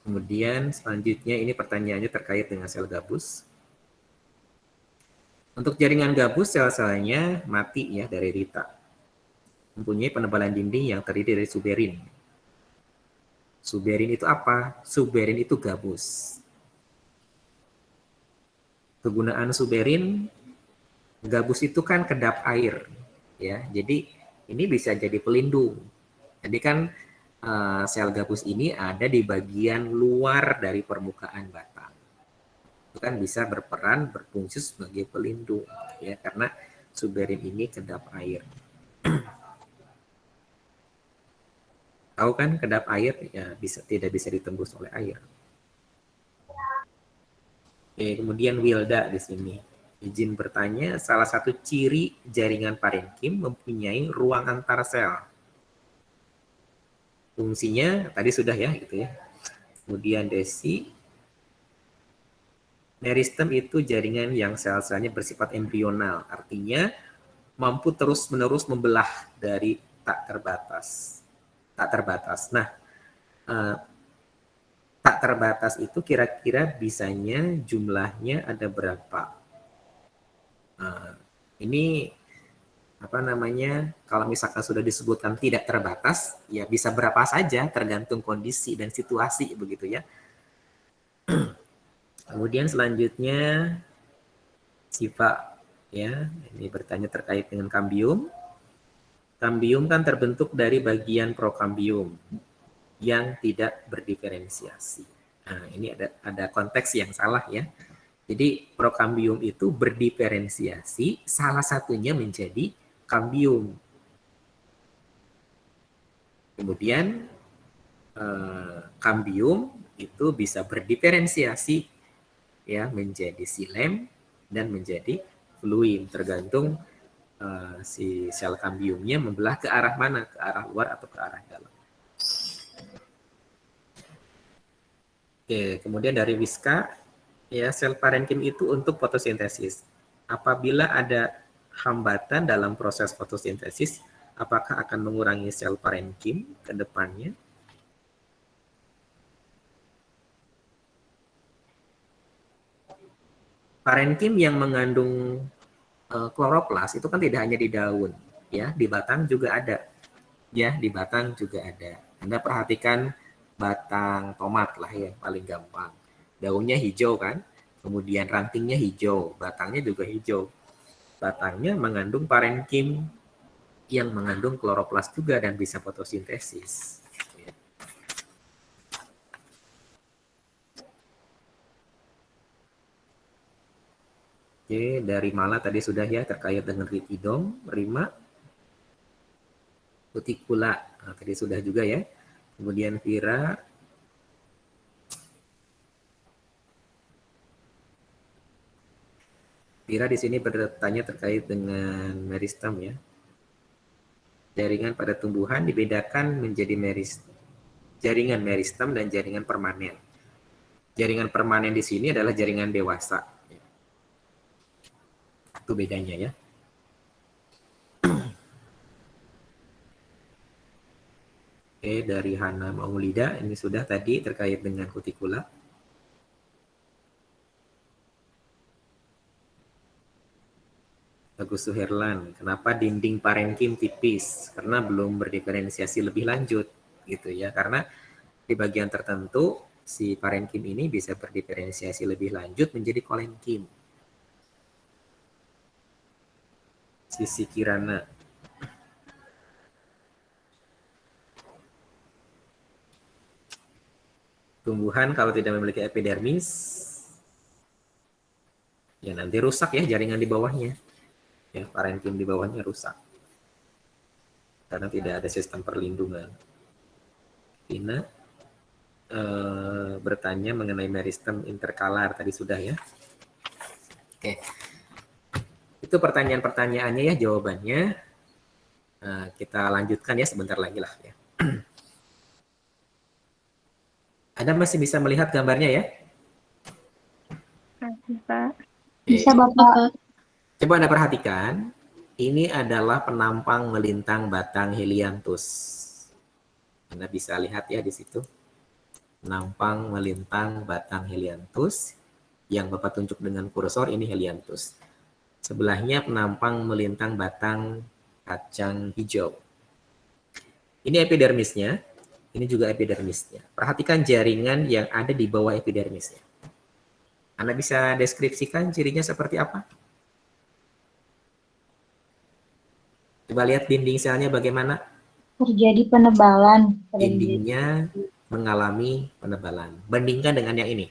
Kemudian selanjutnya ini pertanyaannya terkait dengan sel gabus. Untuk jaringan gabus, sel-selnya mati ya dari Rita. Mempunyai penebalan dinding yang terdiri dari suberin. Suberin itu apa? Suberin itu gabus. Kegunaan suberin, gabus itu kan kedap air, ya. Jadi ini bisa jadi pelindung. Jadi kan sel gabus ini ada di bagian luar dari permukaan batang. Itu kan bisa berperan berfungsi sebagai pelindung, ya, karena suberin ini kedap air. Tahu kan kedap air ya tidak bisa ditembus oleh air. Oke, kemudian Wilda di sini. Izin bertanya, salah satu ciri jaringan parenkim mempunyai ruang antar sel. Fungsinya tadi sudah ya gitu ya. Kemudian Desi, meristem itu jaringan yang sel-selnya bersifat embrional, artinya mampu terus-menerus membelah dari tak terbatas. Nah, tak terbatas itu kira-kira bisanya jumlahnya ada berapa? Ini kalau misalkan sudah disebutkan tidak terbatas, ya bisa berapa saja tergantung kondisi dan situasi begitu ya. Kemudian selanjutnya Siva ya, ini bertanya terkait dengan kambium. Kambium kan terbentuk dari bagian prokambium yang tidak berdiferensiasi. Nah, ini ada konteks yang salah ya. Jadi prokambium itu berdiferensiasi, salah satunya menjadi kambium. Kemudian kambium itu bisa berdiferensiasi ya menjadi silem dan menjadi fluid, tergantung si sel kambiumnya membelah ke arah mana, ke arah luar atau ke arah dalam. Oke, kemudian dari Wiska, ya sel parenkim itu untuk fotosintesis. Apabila ada hambatan dalam proses fotosintesis, apakah akan mengurangi sel parenkim ke depannya? Parenkim yang mengandung kloroplas itu kan tidak hanya di daun, ya, di batang juga ada. Ya, di batang juga ada. Anda perhatikan batang tomat lah ya, paling gampang. Daunnya hijau kan, kemudian rantingnya hijau, batangnya juga hijau. Batangnya mengandung parenkim yang mengandung kloroplas juga dan bisa fotosintesis. Oke, dari Mala tadi sudah ya terkait dengan ritidom, Rima, kutikula, nah, tadi sudah juga ya. Kemudian Vira, di sini bertanya terkait dengan meristem ya. Jaringan pada tumbuhan dibedakan menjadi jaringan meristem dan jaringan permanen. Jaringan permanen di sini adalah jaringan dewasa. Itu bedanya ya. Oke, dari Hana Maulida, ini sudah tadi terkait dengan kutikula. Agus Suherlan, kenapa dinding parenkim tipis? Karena belum berdiferensiasi lebih lanjut, gitu ya. Karena di bagian tertentu, si parenkim ini bisa berdiferensiasi lebih lanjut menjadi kolenkim. Sisi Kirana, tumbuhan kalau tidak memiliki epidermis, ya nanti rusak ya jaringan di bawahnya. Ya, parenkim di bawahnya rusak. Karena tidak ada sistem perlindungan. Tina bertanya mengenai meristem interkalar, tadi sudah ya. Oke. Itu pertanyaan-pertanyaannya ya, jawabannya. Kita lanjutkan ya sebentar lagi lah ya. Anda masih bisa melihat gambarnya ya? Bisa. Oke. Bisa, Bapak. Coba Anda perhatikan, ini adalah penampang melintang batang Helianthus. Anda bisa lihat ya di situ. Penampang melintang batang Helianthus. Yang Bapak tunjuk dengan kursor ini Helianthus. Sebelahnya penampang melintang batang kacang hijau. Ini epidermisnya, ini juga epidermisnya. Perhatikan jaringan yang ada di bawah epidermisnya. Anda bisa deskripsikan cirinya seperti apa? Coba lihat dinding selnya bagaimana? Terjadi penebalan. Dindingnya mengalami penebalan. Bandingkan dengan yang ini.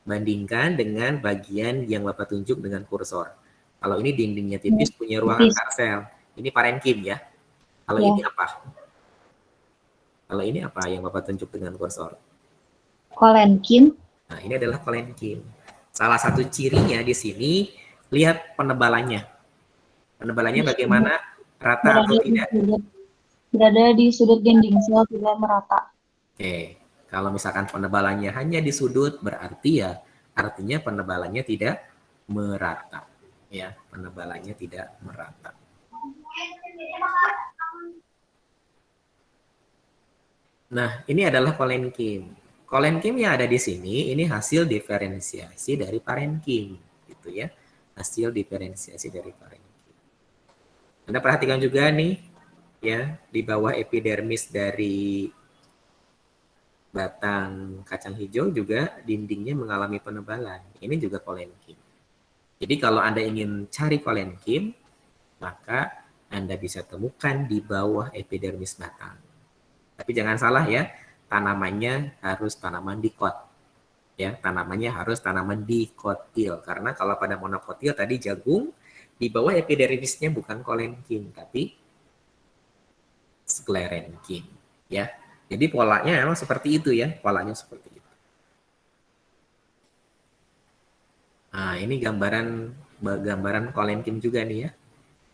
Bandingkan dengan bagian yang Bapak tunjuk dengan kursor. Kalau ini dindingnya tipis, punya ruang antar sel. Ini parenkim ya. Kalau ini apa? Kalau ini apa yang Bapak tunjuk dengan kursor? Kolenkim. Nah, ini adalah kolenkim. Salah satu cirinya di sini, lihat penebalannya. Penebalannya bagaimana? Rata atau tidak? Berada di sudut dinding sel, tidak merata. Oke. Kalau misalkan penebalannya hanya di sudut, berarti ya artinya penebalannya tidak merata. Ya, penebalannya tidak merata. Nah, ini adalah kolenkim. Kolenkim yang ada di sini, ini hasil diferensiasi dari parenkim. Gitu ya. Hasil diferensiasi dari parenkim. Anda perhatikan juga nih, ya, di bawah epidermis dari batang kacang hijau juga dindingnya mengalami penebalan. Ini juga kolenkim. Jadi kalau Anda ingin cari kolenkim, maka Anda bisa temukan di bawah epidermis batang. Tapi jangan salah ya, tanamannya harus tanaman dikot. Ya, tanamannya harus tanaman dikotil. Karena kalau pada monokotil tadi jagung, di bawah epidermisnya bukan kolenkim, tapi sklerenkim. Ya, jadi polanya memang seperti itu ya, polanya seperti itu. Nah, ini gambaran kolenkim juga nih ya.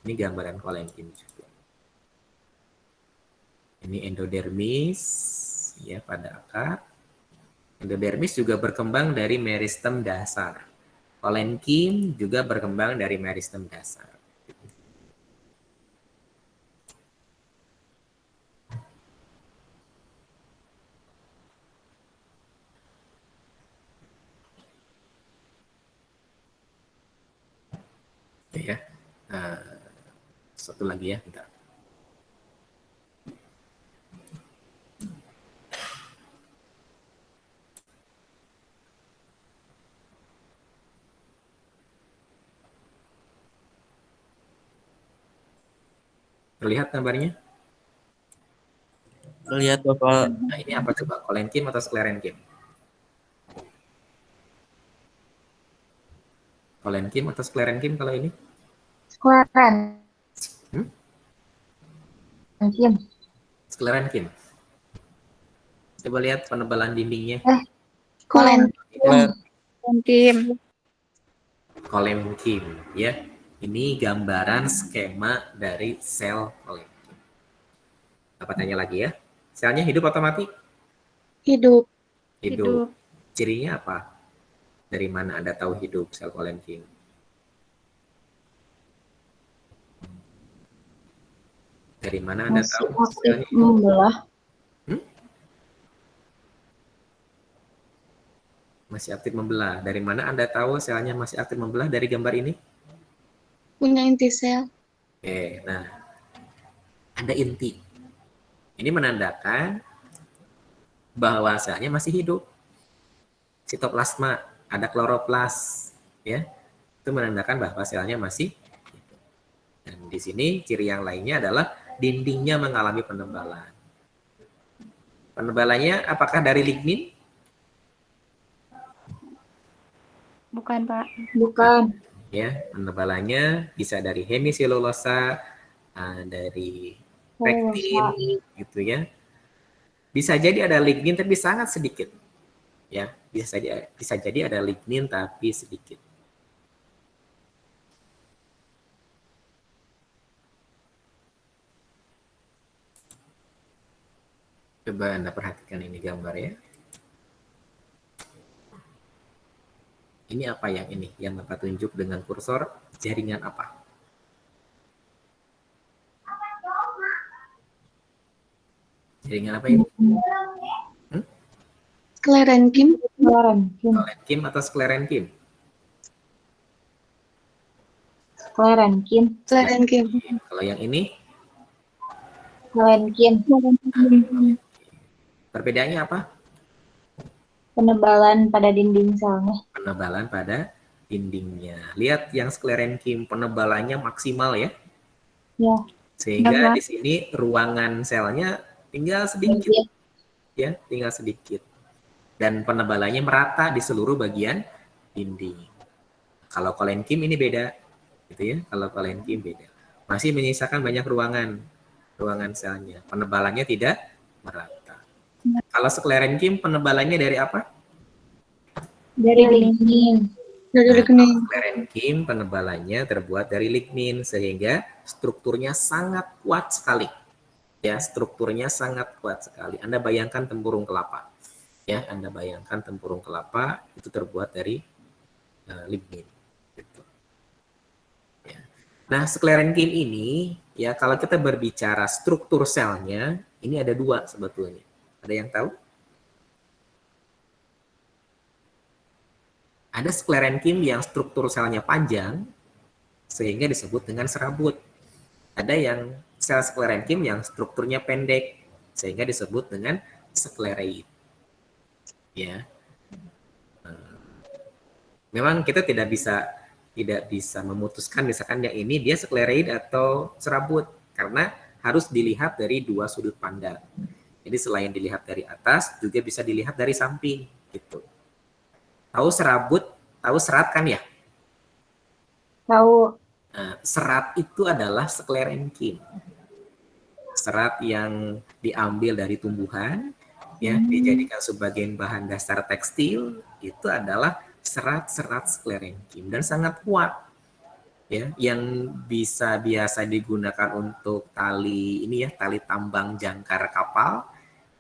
Ini gambaran kolenkim juga. Ini endodermis ya pada akar. Endodermis juga berkembang dari meristem dasar. Kolenkim juga berkembang dari meristem dasar. Ya, satu lagi ya, bentar. Terlihat gambarnya? Lihat Bapak. Nah, ini apa coba? Kolenkim atau sklerenkim? Kolenkim atau sklerenkim kalau ini? Skleren. Hmm? Kim. Sklerenkim. Coba lihat penebalan dindingnya. Kolenkim. Kim. Kolenkim, ya. Ini gambaran skema dari sel kolenkim. Apa tanya lagi ya? Selnya hidup atau mati? Hidup. Hidup. Cirinya apa? Dari mana Anda tahu hidup sel kolenkim? Dari mana Anda Masih tahu aktif selnya hidup? membelah. Masih aktif membelah. Dari mana Anda tahu selnya masih aktif membelah dari gambar ini? Punya inti sel. Oke, nah ada inti. Ini menandakan bahwa selnya masih hidup. Sitoplasma, ada kloroplas, ya. Itu menandakan bahwa selnya masih hidup. Dan di sini ciri yang lainnya adalah dindingnya mengalami penebalan. Penebalannya apakah dari lignin? Bukan, Pak. Bukan. Ya, penebalannya bisa dari hemiselulosa, dari pektin, gitu ya. Bisa jadi ada lignin tapi sangat sedikit. Ya, bisa jadi ada lignin tapi sedikit. Coba Anda perhatikan ini gambar ya. Ini apa yang ini? Yang Bapak tunjuk dengan kursor, jaringan apa? Jaringan apa ini? Sklerenkim. Kolenkim atau sklerenkim? Sklerenkim. Sklerenkim. Kalau yang ini, Sklerenkim. perbedaannya apa? Penebalan pada dinding selnya. Penebalan pada dindingnya. Lihat yang sklerenkim penebalannya maksimal ya. Ya. Sehingga di sini ruangan selnya tinggal sedikit. Ya, tinggal sedikit. Dan penebalannya merata di seluruh bagian dinding. Kalau kolenkim ini beda. Gitu ya. Kalau kolenkim beda. Masih menyisakan banyak ruangan selnya. Penebalannya tidak merata. Kalau sklerenkim penebalannya dari apa? Dari lignin. Dari lignin. Sklerenkim penebalannya terbuat dari lignin sehingga strukturnya sangat kuat sekali. Ya, strukturnya sangat kuat sekali. Anda bayangkan tempurung kelapa. Ya, Anda bayangkan tempurung kelapa itu terbuat dari lignin. Gitu. Ya. Nah, sklerenkim ini ya kalau kita berbicara struktur selnya, ini ada dua sebetulnya. Ada yang tahu? Ada sklerenkim yang struktur selnya panjang, sehingga disebut dengan serabut. Ada yang sel sklerenkim yang strukturnya pendek sehingga disebut dengan sklereid. Ya. Memang kita tidak bisa memutuskan misalkan yang ini dia sklereid atau serabut karena harus dilihat dari dua sudut pandang. Jadi selain dilihat dari atas juga bisa dilihat dari samping gitu. Tahu serabut, tahu serat kan ya? Tahu. Nah, serat itu adalah sklerenkim. Serat yang diambil dari tumbuhan, ya dijadikan sebagai bahan dasar tekstil, itu adalah serat-serat sklerenkim dan sangat kuat, ya, yang biasa digunakan untuk tali ini ya, tali tambang jangkar kapal,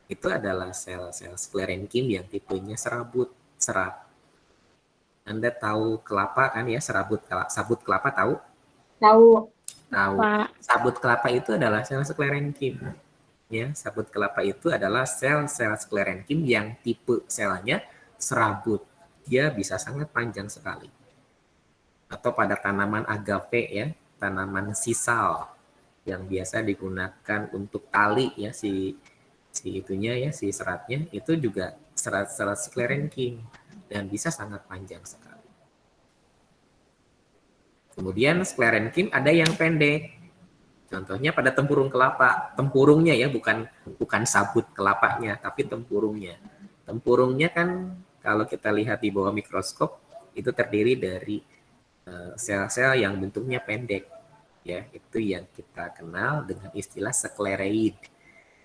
itu adalah sel-sel sklerenkim yang tipenya serabut serat. Anda tahu kelapa kan ya, sabut kelapa tahu? Tahu. Tahu. Pak. Sabut kelapa itu adalah sel sklerenkim. Ya, sabut kelapa itu adalah sel-sel sklerenkim yang tipe selnya serabut. Dia bisa sangat panjang sekali. Atau pada tanaman agave ya, tanaman sisal yang biasa digunakan untuk tali ya, si itunya ya, si seratnya itu juga serat-serat sklerenkim dan bisa sangat panjang sekali. Kemudian sklerenkim ada yang pendek. Contohnya pada tempurung kelapa, tempurungnya ya, bukan sabut kelapanya, tapi tempurungnya. Tempurungnya kan kalau kita lihat di bawah mikroskop itu terdiri dari sel-sel yang bentuknya pendek, ya itu yang kita kenal dengan istilah sklereid.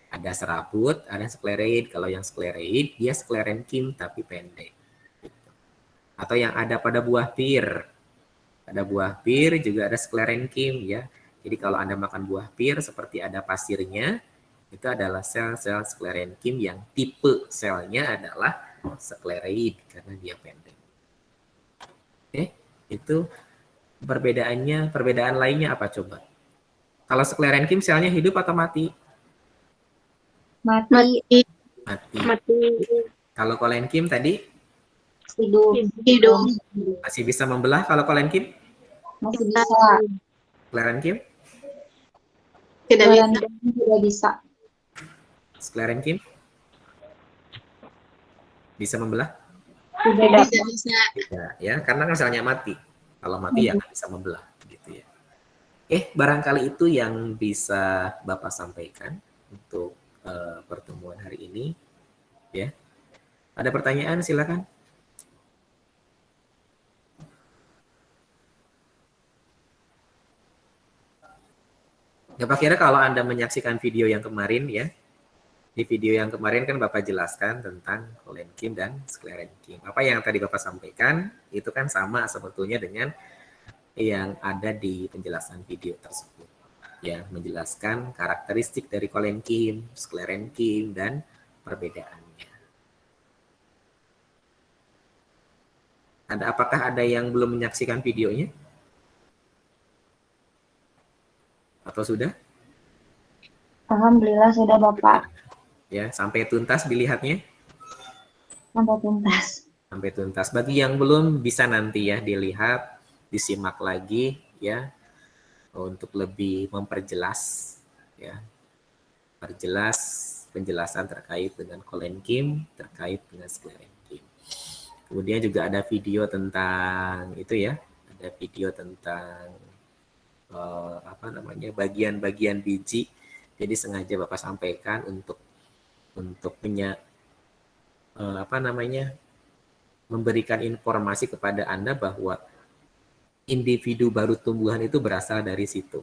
Ada serabut, ada sklereid. Kalau yang sklereid dia sklerenkim tapi pendek. Atau yang ada pada buah pir. Pada buah pir juga ada sklerenkim ya. Jadi kalau Anda makan buah pir seperti ada pasirnya, itu adalah sel-sel sklerenkim yang tipe selnya adalah sklereid karena dia pendek. Oke, itu perbedaan lainnya apa coba? Kalau sklerenkim selnya hidup atau mati? Mati. Mati. Kalau kolenkim tadi? Hidup. Masih bisa membelah kalau kolenkim? Masih bisa. Sklerenkim? Tidak bisa. Tidak bisa. Sklerenkim? Bisa membelah? Tidak. Bisa. Tidak, ya, karena kan selnya mati. Kalau mati ya nggak bisa membelah, gitu ya. Barangkali itu yang bisa Bapak sampaikan untuk pertemuan hari ini, ya. Ada pertanyaan, silakan. Bapak kira kalau Anda menyaksikan video yang kemarin ya, di video yang kemarin kan Bapak jelaskan tentang kolenkim dan sklerenkim. Apa yang tadi Bapak sampaikan itu kan sama sebetulnya dengan yang ada di penjelasan video tersebut. Ya, menjelaskan karakteristik dari kolenkim, sklerenkim, dan perbedaannya. Apakah ada yang belum menyaksikan videonya? Atau sudah? Alhamdulillah sudah Bapak. Ya, sampai tuntas dilihatnya? Sampai tuntas. Sampai tuntas. Bagi yang belum bisa nanti ya dilihat, disimak lagi ya untuk lebih memperjelas ya. Perjelas penjelasan terkait dengan kolenkim, terkait dengan sklerenkim. Kemudian juga ada video tentang itu ya, ada video tentang bagian-bagian biji. Jadi sengaja Bapak sampaikan untuk memberikan informasi kepada Anda bahwa individu baru tumbuhan itu berasal dari situ.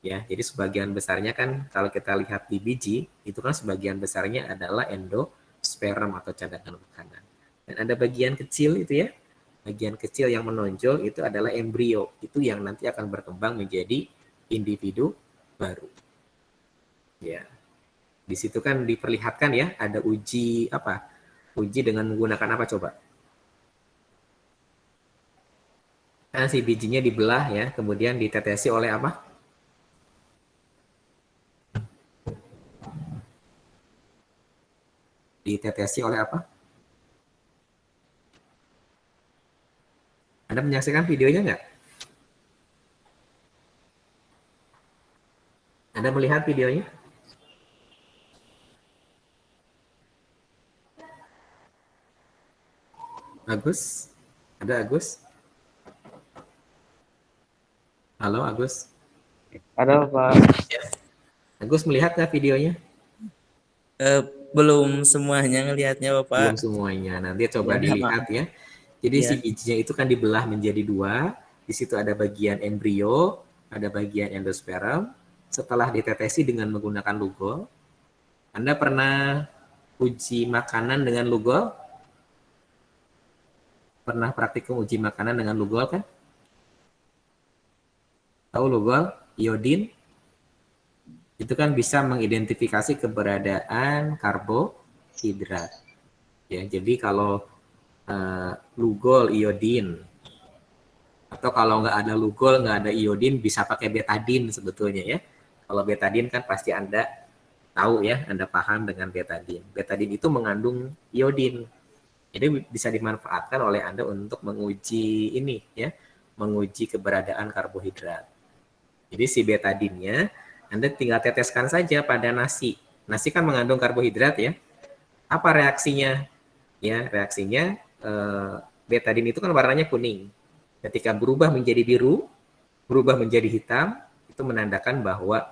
Ya, jadi sebagian besarnya kan kalau kita lihat di biji, itu kan sebagian besarnya adalah endosperm atau cadangan makanan. Dan ada bagian kecil itu ya, bagian kecil yang menonjol itu adalah embrio. Itu yang nanti akan berkembang menjadi individu baru. Ya. Di situ kan diperlihatkan ya, ada uji dengan menggunakan apa coba? Nah, si bijinya dibelah ya, kemudian ditetesi oleh apa? Ditetesi oleh apa? Anda menyaksikan videonya nggak? Anda melihat videonya? Agus? Ada Agus? Halo Agus? Ada Pak. Agus melihat nggak videonya? Belum semuanya ngelihatnya Belum Bapak. semuanya. Nanti coba Ya, dilihat ya. Jadi si Ya. bijinya itu kan dibelah menjadi dua. Di situ ada bagian embrio, ada bagian endosperm. Setelah ditetesi dengan menggunakan lugol, Anda pernah uji makanan dengan lugol? Pernah praktikum uji makanan dengan lugol kan? Tahu lugol? Iodin? Itu kan bisa mengidentifikasi keberadaan karbohidrat. Ya, jadi kalau lugol, iodin, atau kalau nggak ada lugol, nggak ada iodin, bisa pakai betadin sebetulnya ya. Kalau betadin kan pasti Anda tahu ya, Anda paham dengan betadin. Betadin itu mengandung iodin. Jadi bisa dimanfaatkan oleh Anda untuk menguji ini ya, menguji keberadaan karbohidrat. Jadi si betadinnya Anda tinggal teteskan saja pada nasi. Nasi kan mengandung karbohidrat ya. Apa reaksinya? Ya, reaksinya betadin itu kan warnanya kuning. Ketika berubah menjadi biru, berubah menjadi hitam, itu menandakan bahwa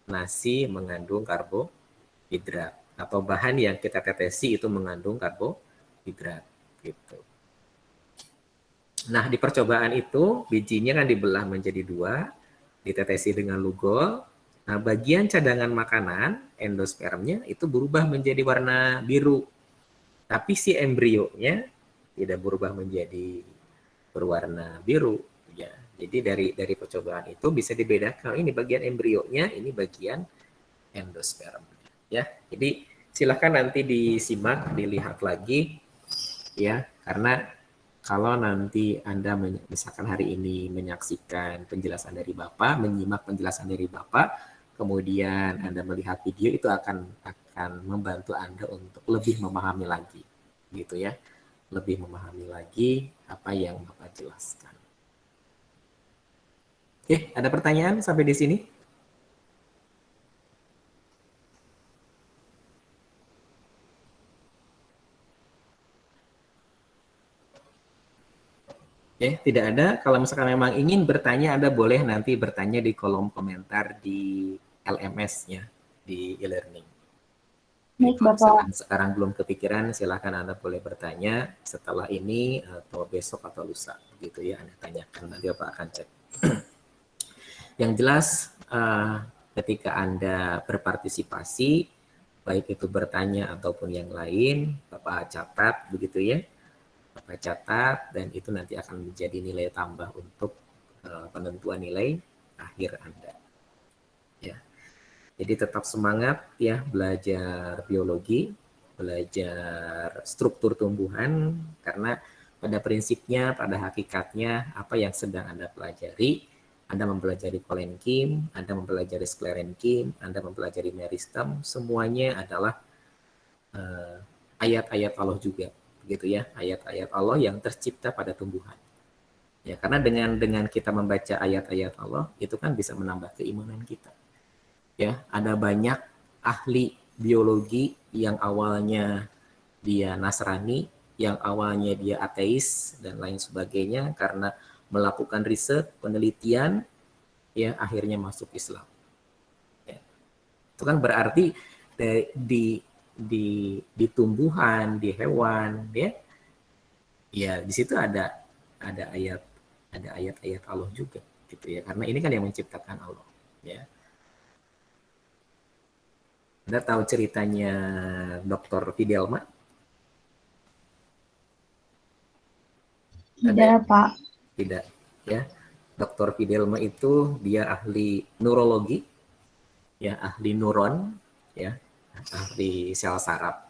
nasi mengandung karbohidrat atau bahan yang kita tetesi itu mengandung karbohidrat gitu. Nah, di percobaan itu bijinya kan dibelah menjadi dua, ditetesi dengan lugol. Nah, bagian cadangan makanan, endospermnya itu berubah menjadi warna biru. Tapi si embrionya tidak berubah menjadi berwarna biru ya. Jadi dari percobaan itu bisa dibedakan ini bagian embrionya, ini bagian endosperm ya. Jadi silahkan nanti disimak, dilihat lagi ya, karena kalau nanti Anda misalkan hari ini menyaksikan penjelasan dari Bapak, menyimak penjelasan dari Bapak, kemudian Anda melihat video itu akan membantu Anda untuk lebih memahami lagi gitu ya. Lebih memahami lagi apa yang Bapak jelaskan. Oke, ada pertanyaan sampai di sini? Oke, tidak ada. Kalau misalkan memang ingin bertanya, Anda boleh nanti bertanya di kolom komentar di LMS-nya, di e-learning. Baik, Bapak. Sekarang belum kepikiran, silahkan Anda boleh bertanya setelah ini atau besok atau lusa. Begitu ya, Anda tanyakan. Nanti Bapak akan cek. Yang jelas, ketika Anda berpartisipasi, baik itu bertanya ataupun yang lain, Bapak catat, begitu ya. Bapak catat, dan itu nanti akan menjadi nilai tambah untuk penentuan nilai akhir Anda. Ya. Jadi tetap semangat ya belajar biologi, belajar struktur tumbuhan, karena pada prinsipnya, pada hakikatnya apa yang sedang Anda pelajari, Anda mempelajari kolenkim, Anda mempelajari sklerenkim, Anda mempelajari meristem, semuanya adalah ayat-ayat Allah juga, begitu ya, ayat-ayat Allah yang tercipta pada tumbuhan. Ya, karena dengan kita membaca ayat-ayat Allah itu kan bisa menambah keimanan kita. Ya, ada banyak ahli biologi yang awalnya dia Nasrani, yang awalnya dia ateis dan lain sebagainya, karena melakukan riset, penelitian, ya akhirnya masuk Islam. Ya. Itu kan berarti di tumbuhan, di hewan, ya di situ ada ayat-ayat Allah juga, gitu ya. Karena ini kan yang menciptakan Allah, ya. Anda tahu ceritanya Dr. Fidelma? Tidak, Pak. Tidak, ya. Dr. Fidelma itu dia ahli neurologi, ya, ahli neuron, ya, ahli sel saraf.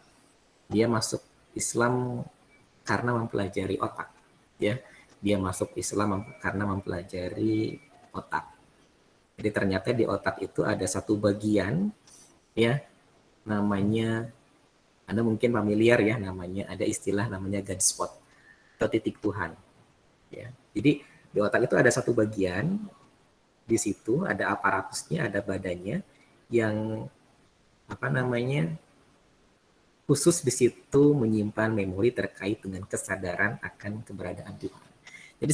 Dia masuk Islam karena mempelajari otak, ya. Dia masuk Islam karena mempelajari otak. Jadi ternyata di otak itu ada satu bagian, ya, namanya, Anda mungkin familiar ya, namanya, ada istilah namanya God spot atau titik Tuhan. Ya. Jadi di otak itu ada satu bagian di situ, ada aparatusnya, ada badannya yang khusus di situ menyimpan memori terkait dengan kesadaran akan keberadaan Tuhan. Jadi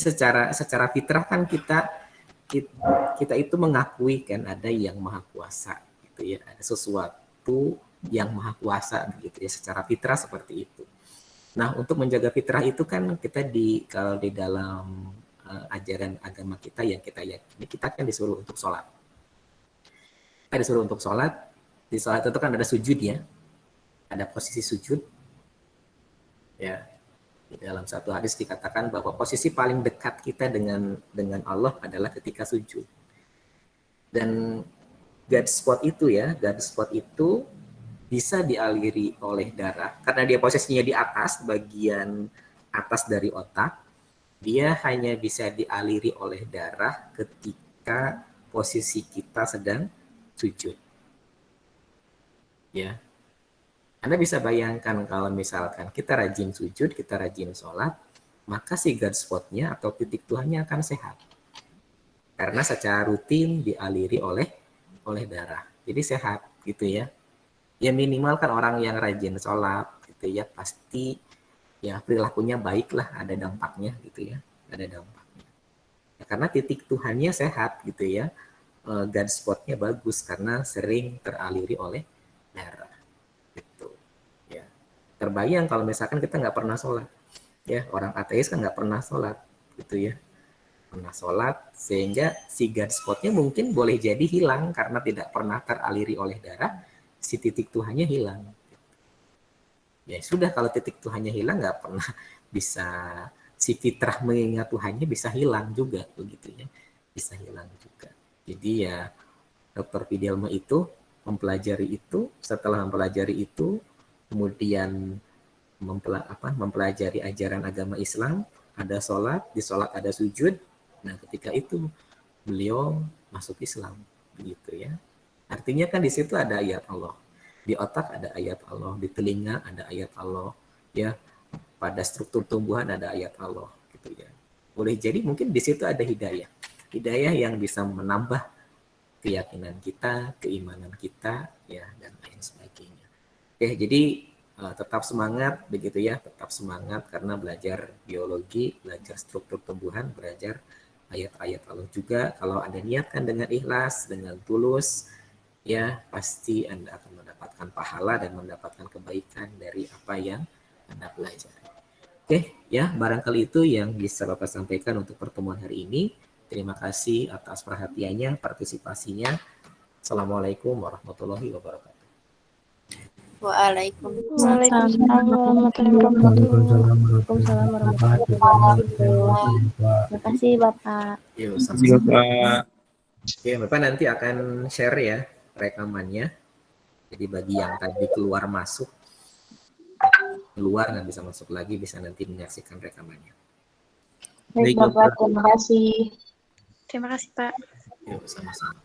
secara fitrah kan kita itu mengakui kan ada yang maha kuasa gitu ya, ada sesuatu yang maha kuasa begitu ya, secara fitrah seperti itu. Nah, untuk menjaga fitrah itu kan kita kalau di dalam ajaran agama kita yang kita yakini, kita kan disuruh untuk sholat. Kita disuruh untuk sholat, di sholat itu kan ada sujud ya, ada posisi sujud. Ya, di dalam satu hadis dikatakan bahwa posisi paling dekat kita dengan Allah adalah ketika sujud. Dan God spot itu bisa dialiri oleh darah karena dia posisinya di atas, bagian atas dari otak. Dia hanya bisa dialiri oleh darah ketika posisi kita sedang sujud. Ya. Anda bisa bayangkan kalau misalkan kita rajin sujud, kita rajin sholat, maka si God spot-nya atau titik Tuhannya akan sehat. Karena secara rutin dialiri oleh darah. Jadi sehat gitu ya. Ya minimal kan orang yang rajin sholat gitu ya, pasti ya perilakunya baik lah, ada dampaknya gitu ya, ada dampaknya. Ya, karena titik Tuhannya sehat gitu ya, God spot-nya bagus karena sering teraliri oleh darah gitu. Ya. Terbayang kalau misalkan kita nggak pernah sholat, ya orang ateis kan nggak pernah sholat gitu ya, pernah sholat sehingga si God spot-nya mungkin boleh jadi hilang karena tidak pernah teraliri oleh darah. Si titik Tuhannya hilang. Ya sudah, kalau titik Tuhannya hilang nggak pernah bisa, si fitrah mengingat Tuhannya bisa hilang juga begitu ya, bisa hilang juga. Jadi ya Dr. Fidelma itu mempelajari itu, setelah mempelajari itu kemudian mempelajari ajaran agama Islam, ada sholat, di sholat ada sujud. Nah ketika itu beliau masuk Islam begitu ya. Artinya kan di situ ada ayat Allah, di otak ada ayat Allah, di telinga ada ayat Allah, ya pada struktur tumbuhan ada ayat Allah, gitu ya. Boleh jadi mungkin di situ ada hidayah yang bisa menambah keyakinan kita, keimanan kita, ya dan lain sebagainya. Oke, jadi tetap semangat begitu ya, tetap semangat karena belajar biologi, belajar struktur tumbuhan, belajar ayat-ayat Allah juga. Kalau Anda niatkan dengan ikhlas, dengan tulus, ya pasti Anda akan mendapatkan pahala dan mendapatkan kebaikan dari apa yang Anda pelajari. Oke, ya barangkali itu yang bisa Bapak sampaikan untuk pertemuan hari ini. Terima kasih atas perhatiannya, partisipasinya. Assalamualaikum warahmatullahi wabarakatuh. Waalaikumsalam warahmatullahi wabarakatuh. Terima kasih Bapak. Yuk, Terima kasih, Bapak. Oke, Bapak nanti akan share ya rekamannya. Jadi bagi yang tadi keluar masuk, keluar nggak bisa masuk lagi, bisa nanti menyaksikan rekamannya. Baik, Baik, Bapak. Terima kasih. Terima kasih Pak. Yuk, sama-sama.